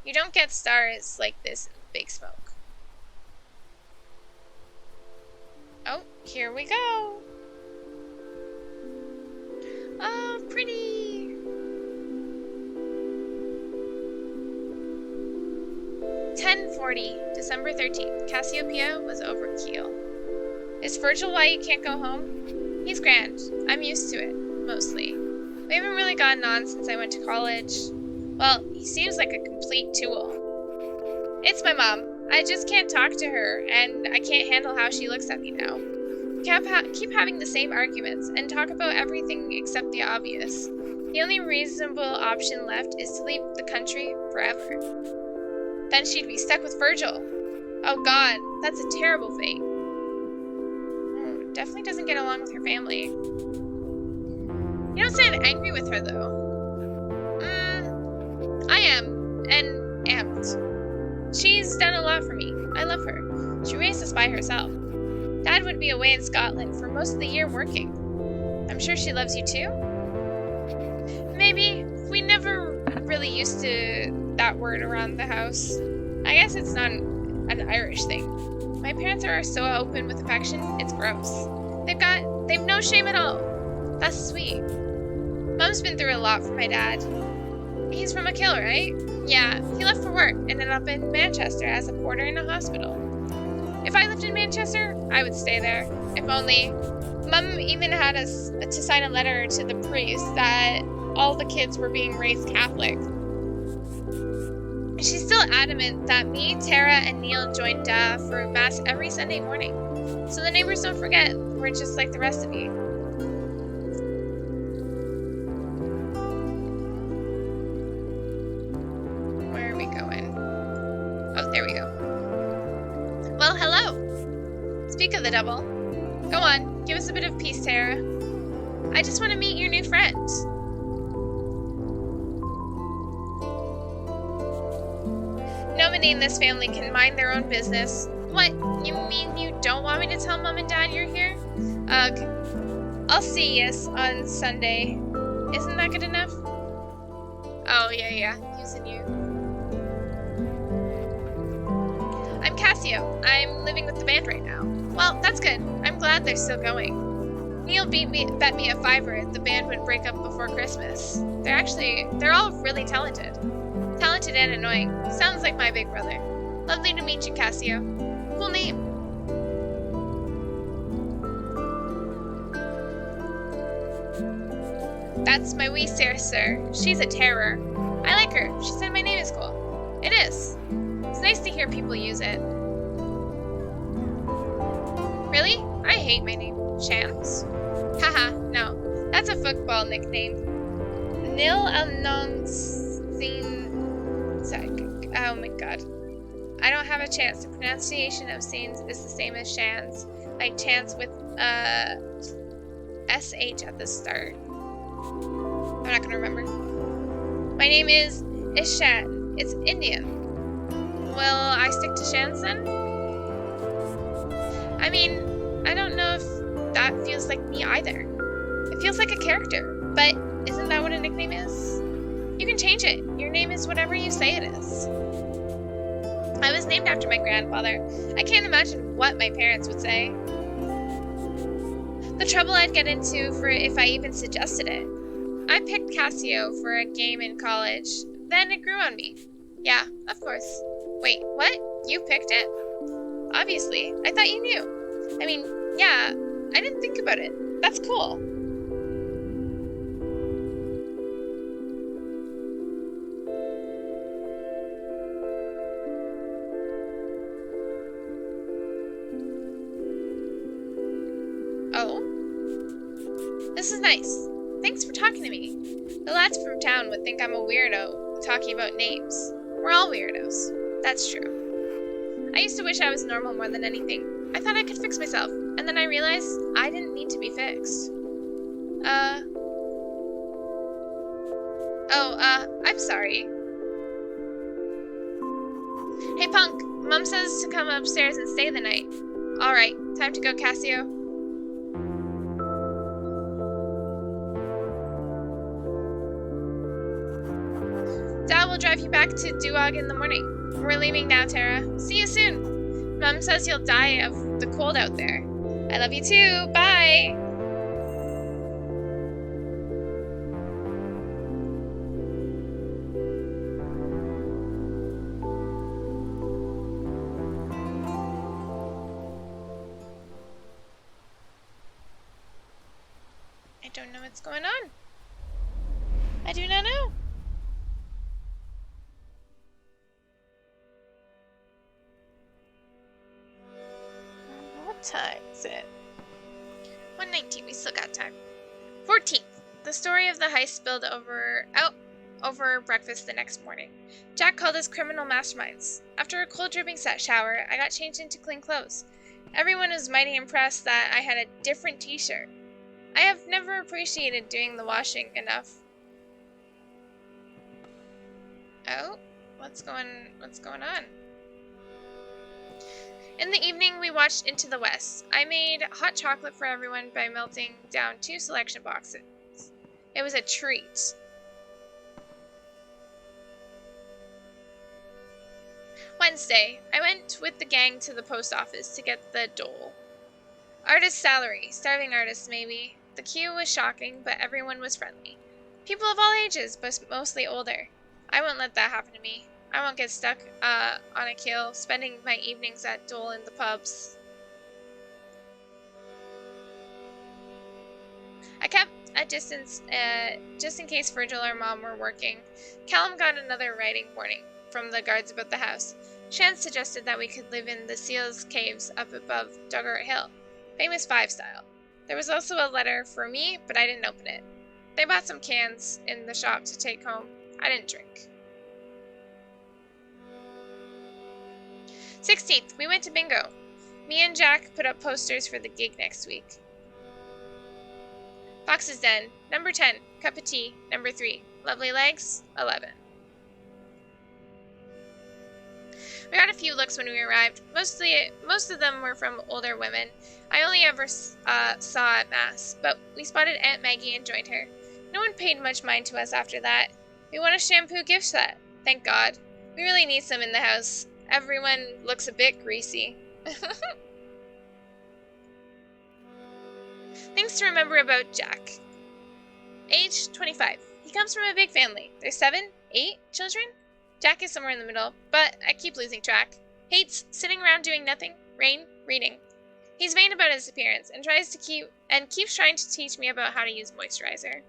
You don't get stars like this in Big Smoke. Oh, here we go. Oh, pretty. 10:40, December 13th. Cassiopeia was over Kiel. Is Virgil why you can't go home? He's grand. I'm used to it, mostly. We haven't really gotten on since I went to college. Well, he seems like a complete tool. It's my mom. I just can't talk to her, and I can't handle how she looks at me now. Keep having the same arguments, and talk about everything except the obvious. The only reasonable option left is to leave the country forever. Then she'd be stuck with Virgil. Oh god, that's a terrible fate. Definitely doesn't get along with her family. You don't sound angry with her, though. I am, and amped. She's done a lot for me. I love her. She raised us by herself. Dad would be away in Scotland for most of the year working. I'm sure she loves you too? Maybe. We never really used to that word around the house. I guess it's not an Irish thing. My parents are so open with affection, it's gross. They've no shame at all. That's sweet. Mom's been through a lot for my dad. He's from Akill, right? Yeah, he left for work, ended up in Manchester as a porter in a hospital. If I lived in Manchester, I would stay there. If only. Mom even had us to sign a letter to the priest that all the kids were being raised Catholic. She's still adamant that me, Tara, and Neil joined for Mass every Sunday morning. So the neighbors don't forget we're just like the rest of you. Where are we going? Oh, there we go. the double. Go on, give us a bit of peace, Tara. I just want to meet your new friend. Nobody in this family can mind their own business. What? You mean you don't want me to tell Mom and Dad you're here? Ugh. I'll see yous on Sunday. Isn't that good enough? Oh, yeah, using you. I'm Cassio. I'm living with the band right now. Well, that's good. I'm glad they're still going. Neil bet me a $5 the band would break up before Christmas. They're all really talented. Talented and annoying. Sounds like my big brother. Lovely to meet you, Cassio. Cool name. That's my wee sir. She's a terror. I like her. She said my name is cool. It is. It's nice to hear people use it. Really? I hate my name. Chance? Haha, no. That's a football nickname. Nil Oh my god. I don't have a chance. The pronunciation of scenes is the same as Shans. Like chance with SH at the start. I'm not gonna remember. My name is Ishan. It's Indian. Will I stick to Shans then? I mean, I don't know if that feels like me either. It feels like a character, but isn't that what a nickname is? You can change it. Your name is whatever you say it is. I was named after my grandfather. I can't imagine what my parents would say. The trouble I'd get into for if I even suggested it. I picked Cassio for a game in college. Then it grew on me. Yeah, of course. Wait, what? You picked it? Obviously. I thought you knew. I mean, yeah, I didn't think about it. That's cool. Oh? This is nice. Thanks for talking to me. The lads from town would think I'm a weirdo talking about names. We're all weirdos. That's true. I used to wish I was normal more than anything. I thought I could fix myself, and then I realized I didn't need to be fixed. I'm sorry. Hey, Punk. Mom says to come upstairs and stay the night. Alright, time to go, Cassio. Dad will drive you back to Duog in the morning. We're leaving now, Tara. See you soon. Mom says you'll die of the cold out there. I love you too. Bye. I don't know what's going on. I do not know. What time is it? 1:19. We still got time. 14th. The story of the heist spilled over breakfast the next morning. Jack called us criminal masterminds. After a cold dripping shower, I got changed into clean clothes. Everyone was mighty impressed that I had a different t-shirt. I have never appreciated doing the washing enough. Oh, what's going on? In the evening, we watched Into the West. I made hot chocolate for everyone by melting down 2 selection boxes. It was a treat. Wednesday, I went with the gang to the post office to get the dole. Artist salary, starving artists maybe. The queue was shocking, but everyone was friendly. People of all ages, but mostly older. I won't let that happen to me. I won't get stuck on a kill, spending my evenings at dole in the pubs. I kept a distance just in case Virgil or Mom were working. Callum got another writing warning from the guards about the house. Shan suggested that we could live in the Seals Caves up above Duggart Hill, famous 5 style. There was also a letter for me, but I didn't open it. They bought some cans in the shop to take home. I didn't drink. 16th, we went to bingo. Me and Jack put up posters for the gig next week. Fox's Den, number 10, cup of tea, number 3, lovely legs, 11. We got a few looks when we arrived. Most of them were from older women I only ever saw at Mass, but we spotted Aunt Maggie and joined her. No one paid much mind to us after that. We won a shampoo gift set, thank God. We really need some in the house. Everyone looks a bit greasy. Things to remember about Jack. Age, 25. He comes from a big family. There's 7, 8 children? Jack is somewhere in the middle, but I keep losing track. Hates sitting around doing nothing, reading. He's vain about his appearance and keeps trying to teach me about how to use moisturizer.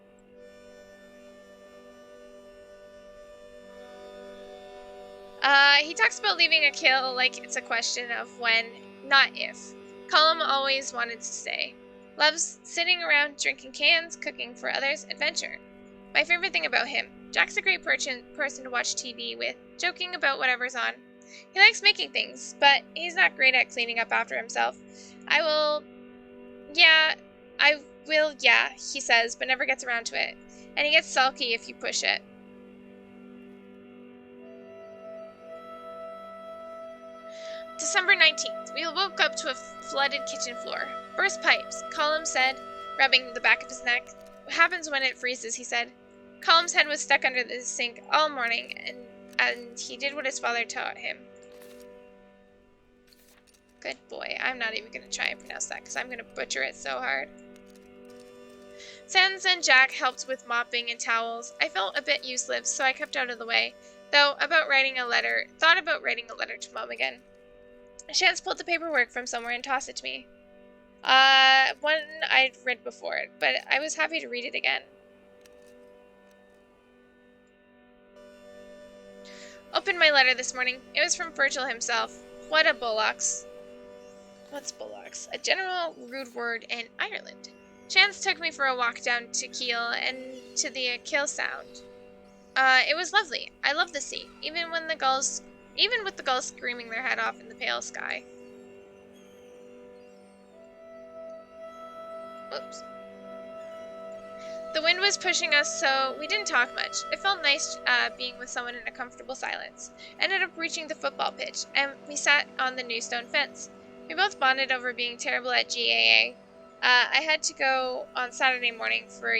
He talks about leaving a kill like it's a question of when, not if. Colum always wanted to stay. Loves sitting around drinking cans, cooking for others, adventure. My favorite thing about him, Jack's a great person to watch TV with, joking about whatever's on. He likes making things, but he's not great at cleaning up after himself. I will, he says, but never gets around to it. And he gets sulky if you push it. December 19th. We woke up to a flooded kitchen floor. Burst pipes, Colum said, rubbing the back of his neck. What happens when it freezes, he said. Colum's head was stuck under the sink all morning, and he did what his father taught him. Good boy. I'm not even going to try and pronounce that, because I'm going to butcher it so hard. Sans and Jack helped with mopping and towels. I felt a bit useless, so I kept out of the way, thought about writing a letter to Mom again. Chance pulled the paperwork from somewhere and tossed it to me. One I'd read before, but I was happy to read it again. Opened my letter this morning. It was from Virgil himself. What a bullocks. What's bullocks? A general rude word in Ireland. Chance took me for a walk down to Kiel and to the Kiel Sound. It was lovely. I love the sea, even with the gulls screaming their head off in the pale sky. Oops. The wind was pushing us, so we didn't talk much. It felt nice being with someone in a comfortable silence. Ended up reaching the football pitch, and we sat on the new stone fence. We both bonded over being terrible at GAA. I had to go on Saturday morning for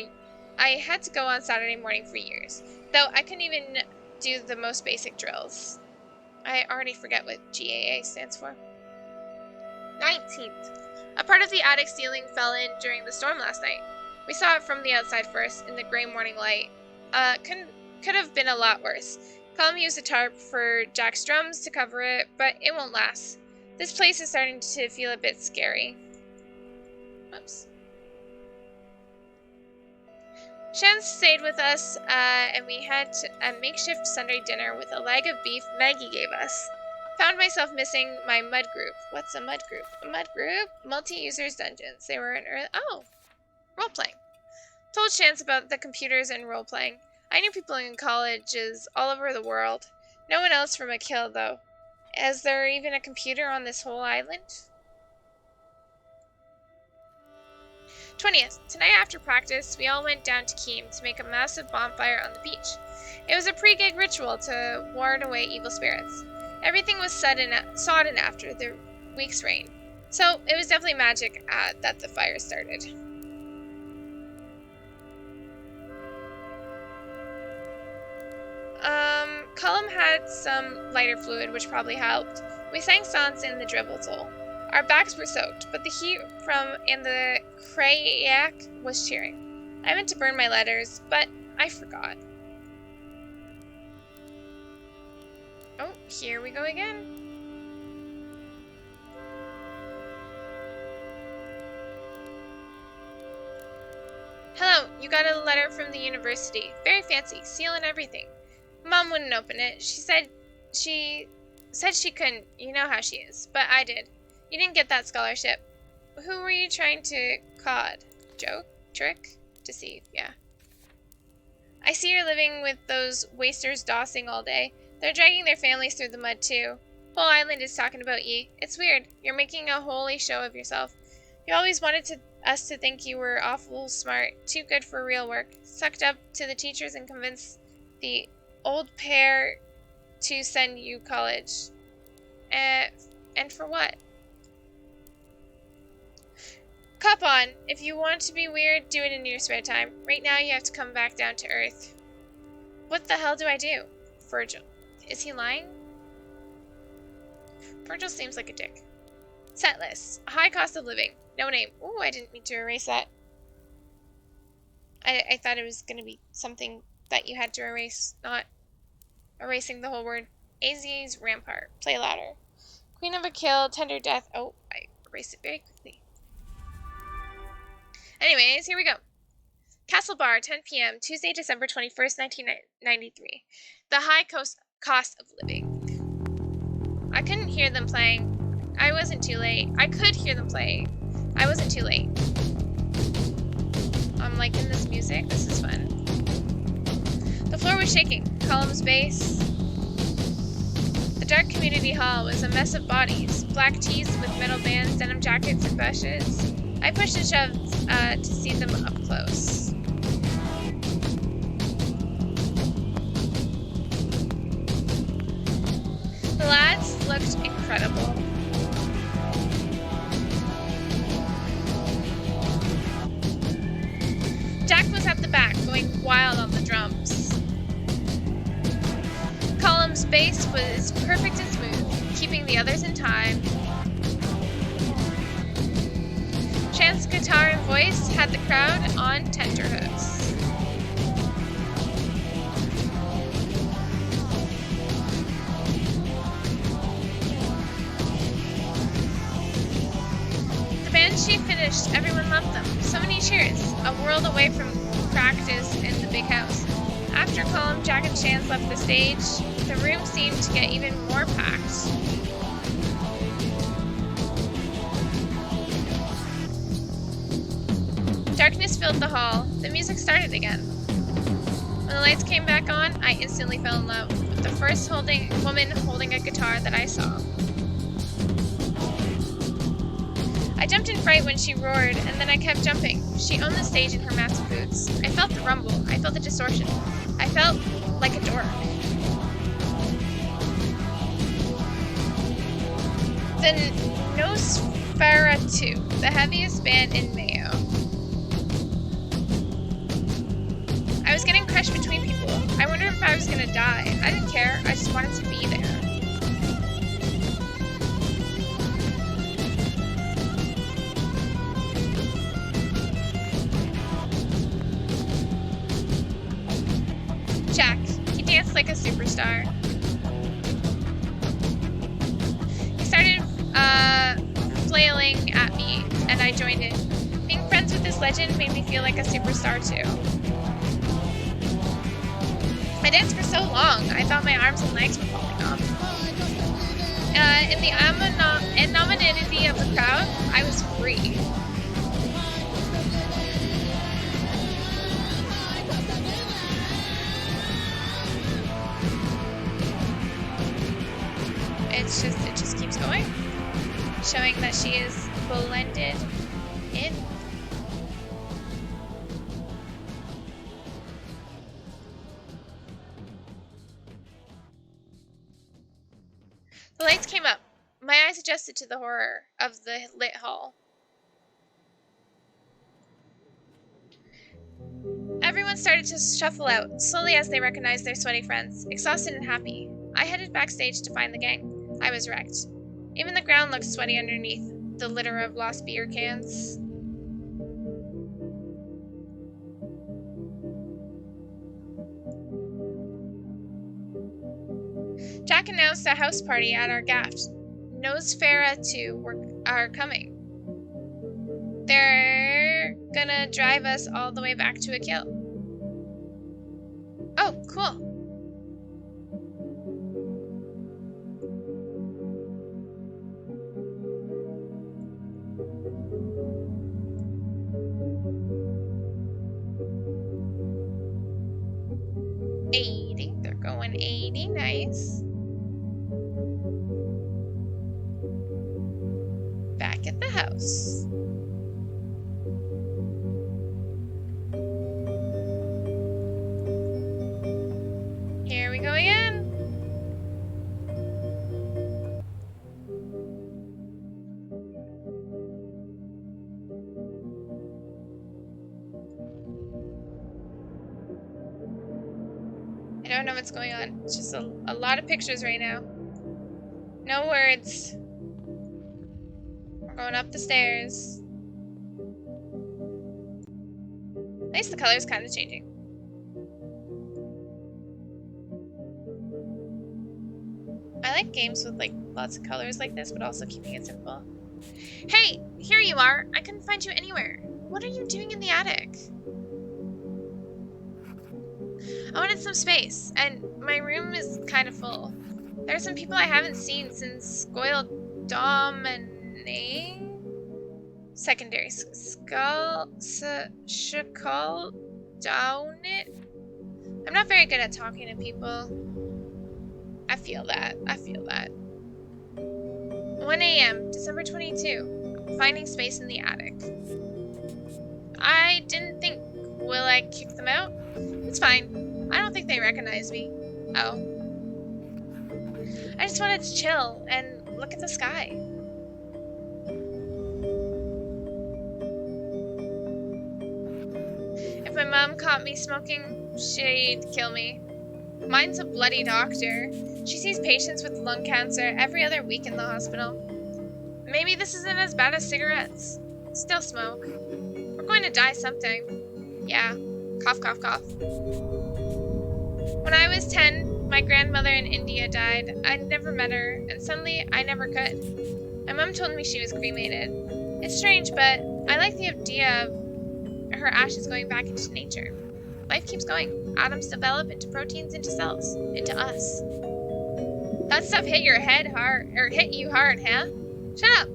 years, though I couldn't even do the most basic drills. I already forget what GAA stands for. 19th. A part of the attic ceiling fell in during the storm last night. We saw it from the outside first, in the gray morning light. Could have been a lot worse. Colum used a tarp for Jack's drums to cover it, but it won't last. This place is starting to feel a bit scary. Oops. Chance stayed with us, and we had a makeshift Sunday dinner with a leg of beef Maggie gave us. Found myself missing my mud group. What's a mud group? A mud group? Multi-users dungeons. They were an role-playing. Told Chance about the computers and role-playing. I knew people in colleges all over the world. No one else from Akil, though. Is there even a computer on this whole island? 20th. Tonight after practice, we all went down to Keem to make a massive bonfire on the beach. It was a pre-gig ritual to ward away evil spirits. Everything was sodden after the week's rain, so it was definitely magic that the fire started. Colum had some lighter fluid, which probably helped. We sang songs in the drizzle. Our backs were soaked, but the heat and the Krayak was cheering. I meant to burn my letters, but I forgot. Oh, here we go again. Hello, you got a letter from the university. Very fancy, seal and everything. Mom wouldn't open it. She said she couldn't. You know how she is. But I did. You didn't get that scholarship. Who were you trying to cod? Joke? Trick? Deceive, yeah. I see you're living with those wasters dossing all day. They're dragging their families through the mud, too. Whole island is talking about ye. It's weird. You're making a holy show of yourself. You always wanted us to think you were awful smart, too good for real work. Sucked up to the teachers and convinced the old pair to send you college. And for what? Cop on. If you want to be weird, do it in your spare time. Right now you have to come back down to earth. What the hell do I do? Virgil. Is he lying? Virgil seems like a dick. Set list. High cost of living. No name. Ooh, I didn't mean to erase that. I thought it was going to be something that you had to erase, not erasing the whole word. AZ's Rampart. Play louder. Queen of a kill. Tender death. Oh, I erased it very quickly. Anyways, here we go. Castle Bar, 10 p.m., Tuesday, December 21st, 1993. The high cost of living. I couldn't hear them playing. I wasn't too late. I could hear them playing. I wasn't too late. I'm liking this music. This is fun. The floor was shaking. Columns base. The dark community hall was a mess of bodies. Black tees with metal bands, denim jackets, and bushes. I pushed and shoved to see them up close. The lads looked incredible. Jack was at the back, going wild on the drums. Column's bass was perfect and smooth, keeping the others in time. Chant's guitar and voice had the crowd on tenterhooks. The band she finished, everyone loved them. So many cheers, a world away from practice in the big house. After Column, Jack, and Chance left the stage, the room seemed to get even more packed. Darkness filled the hall. The music started again. When the lights came back on, I instantly fell in love with the first woman holding a guitar that I saw. I jumped in fright when she roared, and then I kept jumping. She owned the stage in her massive boots. I felt the rumble. I felt the distortion. I felt like a dork. The Nosferatu, the heaviest band in Mayo. I was getting crushed between people. I wondered if I was gonna die. I didn't care. I just wanted to be there. Jack. He danced like a superstar. He started flailing at me, and I joined in. Being friends with this legend made me feel like a superstar too. I danced for so long, I thought my arms and legs were falling off. In the anonymity of the crowd, I was free. It just keeps going, showing that she is blended in. The lights came up. My eyes adjusted to the horror of the lit hall. Everyone started to shuffle out, slowly as they recognized their sweaty friends, exhausted and happy. I headed backstage to find the gang. I was wrecked. Even the ground looked sweaty underneath the litter of lost beer cans. Jack announced a house party at our gaff. Nosferatu are coming. They're gonna drive us all the way back to a kill. Oh, cool. They're going 80, nice. house. Here we go again. I don't know what's going on. It's just a lot of pictures right now. No words. We're going up the stairs. At least the color's kind of changing. I like games with like lots of colors like this, but also keeping it simple. Hey, here you are. I couldn't find you anywhere. What are you doing in the attic? I wanted some space, and my room is kind of full. There are some people I haven't seen since Scoil Domine. Secondary Skull Shakal Down it. I'm not very good at talking to people. I feel that. 1 a.m., December 22. Finding space in the attic. I didn't think. Will I kick them out? It's fine. I don't think they recognize me. Oh. I just wanted to chill and look at the sky. If my mom caught me smoking, she'd kill me. Mine's a bloody doctor. She sees patients with lung cancer every other week in the hospital. Maybe this isn't as bad as cigarettes. Still smoke. We're going to die sometime. Yeah. Cough, cough, cough. When I was 10, my grandmother in India died. I'd never met her, and suddenly I never could. My mom told me she was cremated. It's strange, but I like the idea of her ashes going back into nature. Life keeps going. Atoms develop into proteins, into cells, into us. That stuff hit your head hard, or hit you hard, huh? Shut up!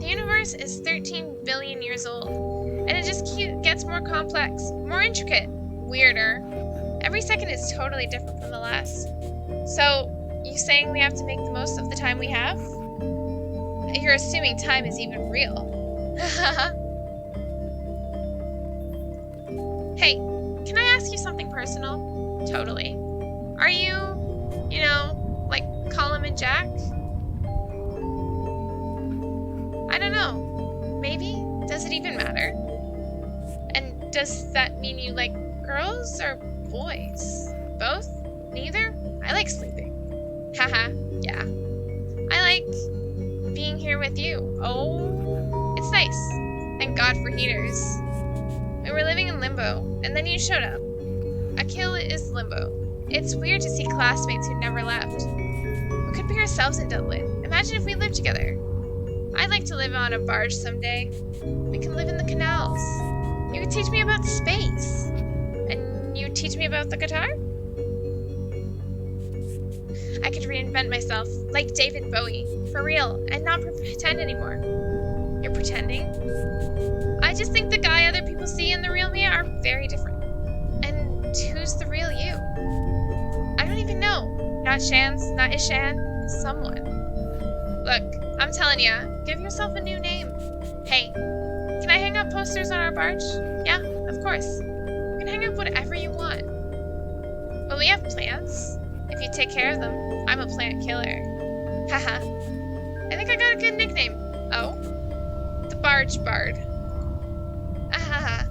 The universe is 13 billion years old, and it just gets more complex, more intricate, weirder. Every second is totally different from the last. So, you saying we have to make the most of the time we have? You're assuming time is even real. Hey, can I ask you something personal? Totally. Are you, like Colum and Jack? I don't know. Maybe? Does it even matter? And does that mean you like girls or boys? Both? Neither? I like sleeping. Haha, yeah. I like being here with you. Oh, it's nice. Thank God for heaters. We were living in limbo, and then you showed up. Akil is limbo. It's weird to see classmates who never left. We could be ourselves in Dublin. Imagine if we lived together. I'd like to live on a barge someday. We can live in the canals. You could teach me about space. And you teach me about the guitar? I could reinvent myself, like David Bowie, for real, and not pretend anymore. You're pretending? I just think the guy other people see in the real me are very different. And who's the real you? I don't even know. Not Shans, not Ishan, someone. Look, I'm telling ya, give yourself a new name. Hey, can I hang up posters on our barge? Yeah, of course. You can hang up whatever you want. Well, we have plants. If you take care of them, I'm a plant killer. Haha. I think I got a good nickname. Oh? The Barge Bard. Ahaha.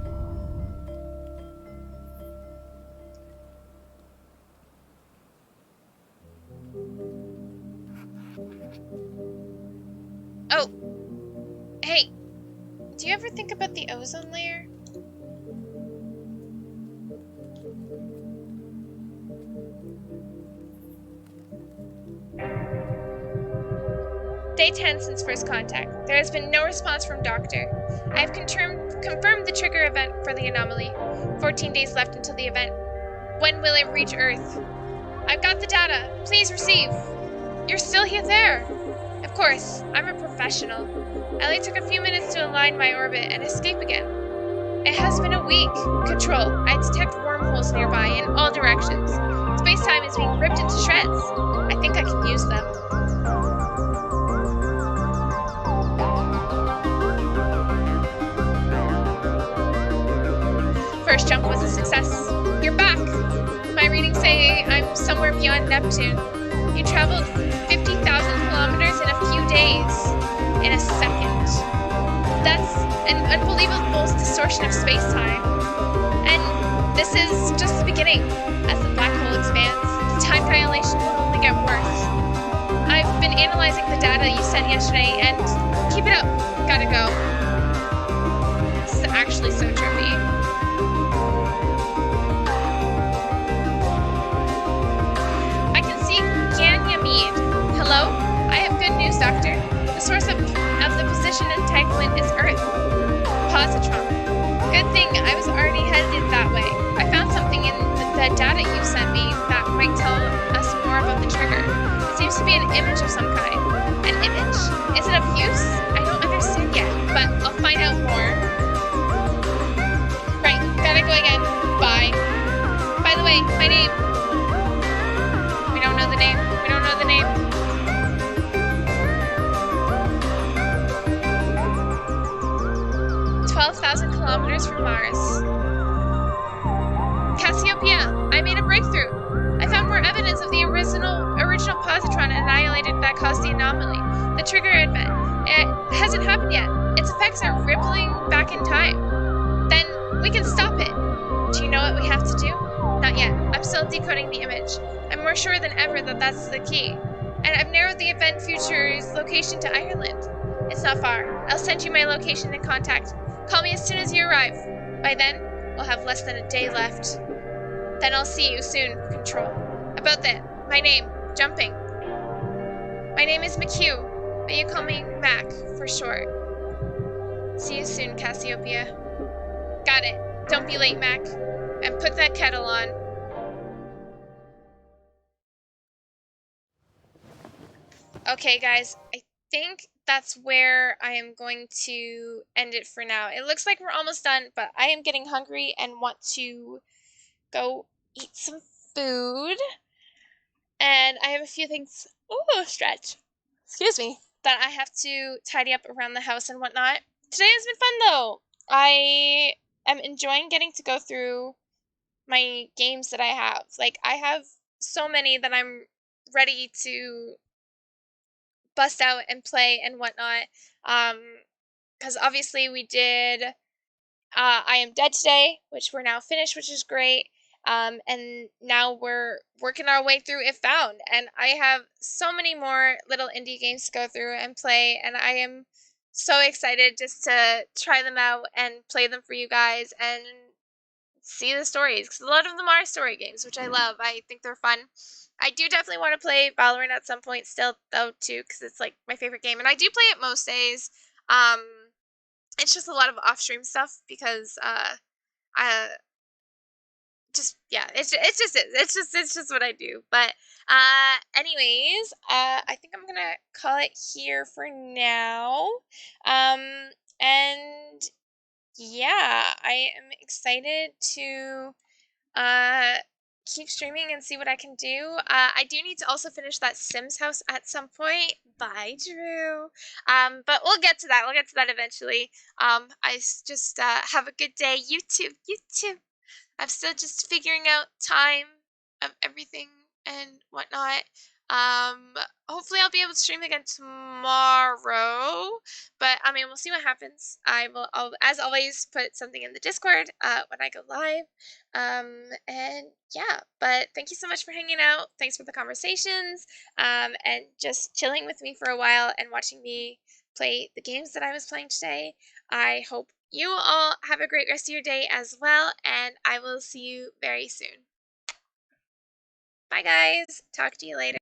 Oh. Hey. Do you ever think about the ozone layer? Day 10 since first contact. There has been no response from Doctor. I have confirmed the trigger event for the anomaly. 14 days left until the event. When will it reach Earth? I've got the data. Please receive. You're still here there. Of course, I'm a professional. I only took a few minutes to align my orbit and escape again. It has been a week. Control, I detect wormholes nearby in all directions. Space-time is being ripped into shreds. I think I can use them. First jump was a success. You're back! My readings say I'm somewhere beyond Neptune. You traveled 50,000 kilometers in a few days. In a second. That's an unbelievable distortion of space-time. And this is just the beginning. As the black hole expands, the time dilation will only get worse. I've been analyzing the data you sent yesterday, and keep it up. Gotta go. This is actually so trippy. I can see Ganymede. Hello? I have good news, Doctor. The source of the position entanglement is Earth. Positron. Good thing I was already headed that way. I found something in the data you sent me that might tell us more about the trigger. It seems to be an image of some kind. An image? Is it of use? I don't understand yet, but I'll find out more. Right, gotta go again. Bye. By the way, my name. We don't know the name. We don't know the name. 12,000 kilometers from Mars. Cassiopeia, I made a breakthrough. I found more evidence of the original positron annihilated that caused the anomaly, the trigger event. It hasn't happened yet. Its effects are rippling back in time. Then we can stop it. Do you know what we have to do? Not yet. I'm still decoding the image. I'm more sure than ever that that's the key. And I've narrowed the event future's location to Ireland. It's not far. I'll send you my location and contact. Call me as soon as you arrive. By then, we'll have less than a day left. Then I'll see you soon, Control. About that, my name, Jumping. My name is McHugh, but you call me Mac for short. See you soon, Cassiopeia. Got it. Don't be late, Mac. And put that kettle on. Okay, guys, I think that's where I am going to end it for now. It looks like we're almost done, but I am getting hungry and want to go eat some food. And I have a few things, stretch, excuse me, that I have to tidy up around the house and whatnot. Today has been fun though. I am enjoying getting to go through my games that I have. Like, I have so many that I'm ready to bust out and play and whatnot. Because obviously we did I Am Dead today, which we're now finished, which is great. And now we're working our way through If Found, and I have so many more little indie games to go through and play, and I am so excited just to try them out and play them for you guys and see the stories, because a lot of them are story games, which I love. I think they're fun. I do definitely want to play Valorant at some point still, though, too, because it's like my favorite game, and I do play it most days. It's just a lot of off-stream stuff because it's just what I do. But anyways, I think I'm gonna call it here for now. And yeah, I am excited to keep streaming and see what I can do. I do need to also finish that Sims house at some point. Bye, Drew. But we'll get to that. We'll get to that eventually. Just have a good day. You too. You too. I'm still just figuring out time of everything and whatnot. Hopefully I'll be able to stream again tomorrow, but I mean, we'll see what happens. I'll, as always, put something in the Discord, when I go live. And yeah, but thank you so much for hanging out. Thanks for the conversations, and just chilling with me for a while and watching me play the games that I was playing today. I hope you all have a great rest of your day as well, and I will see you very soon. Bye, guys. Talk to you later.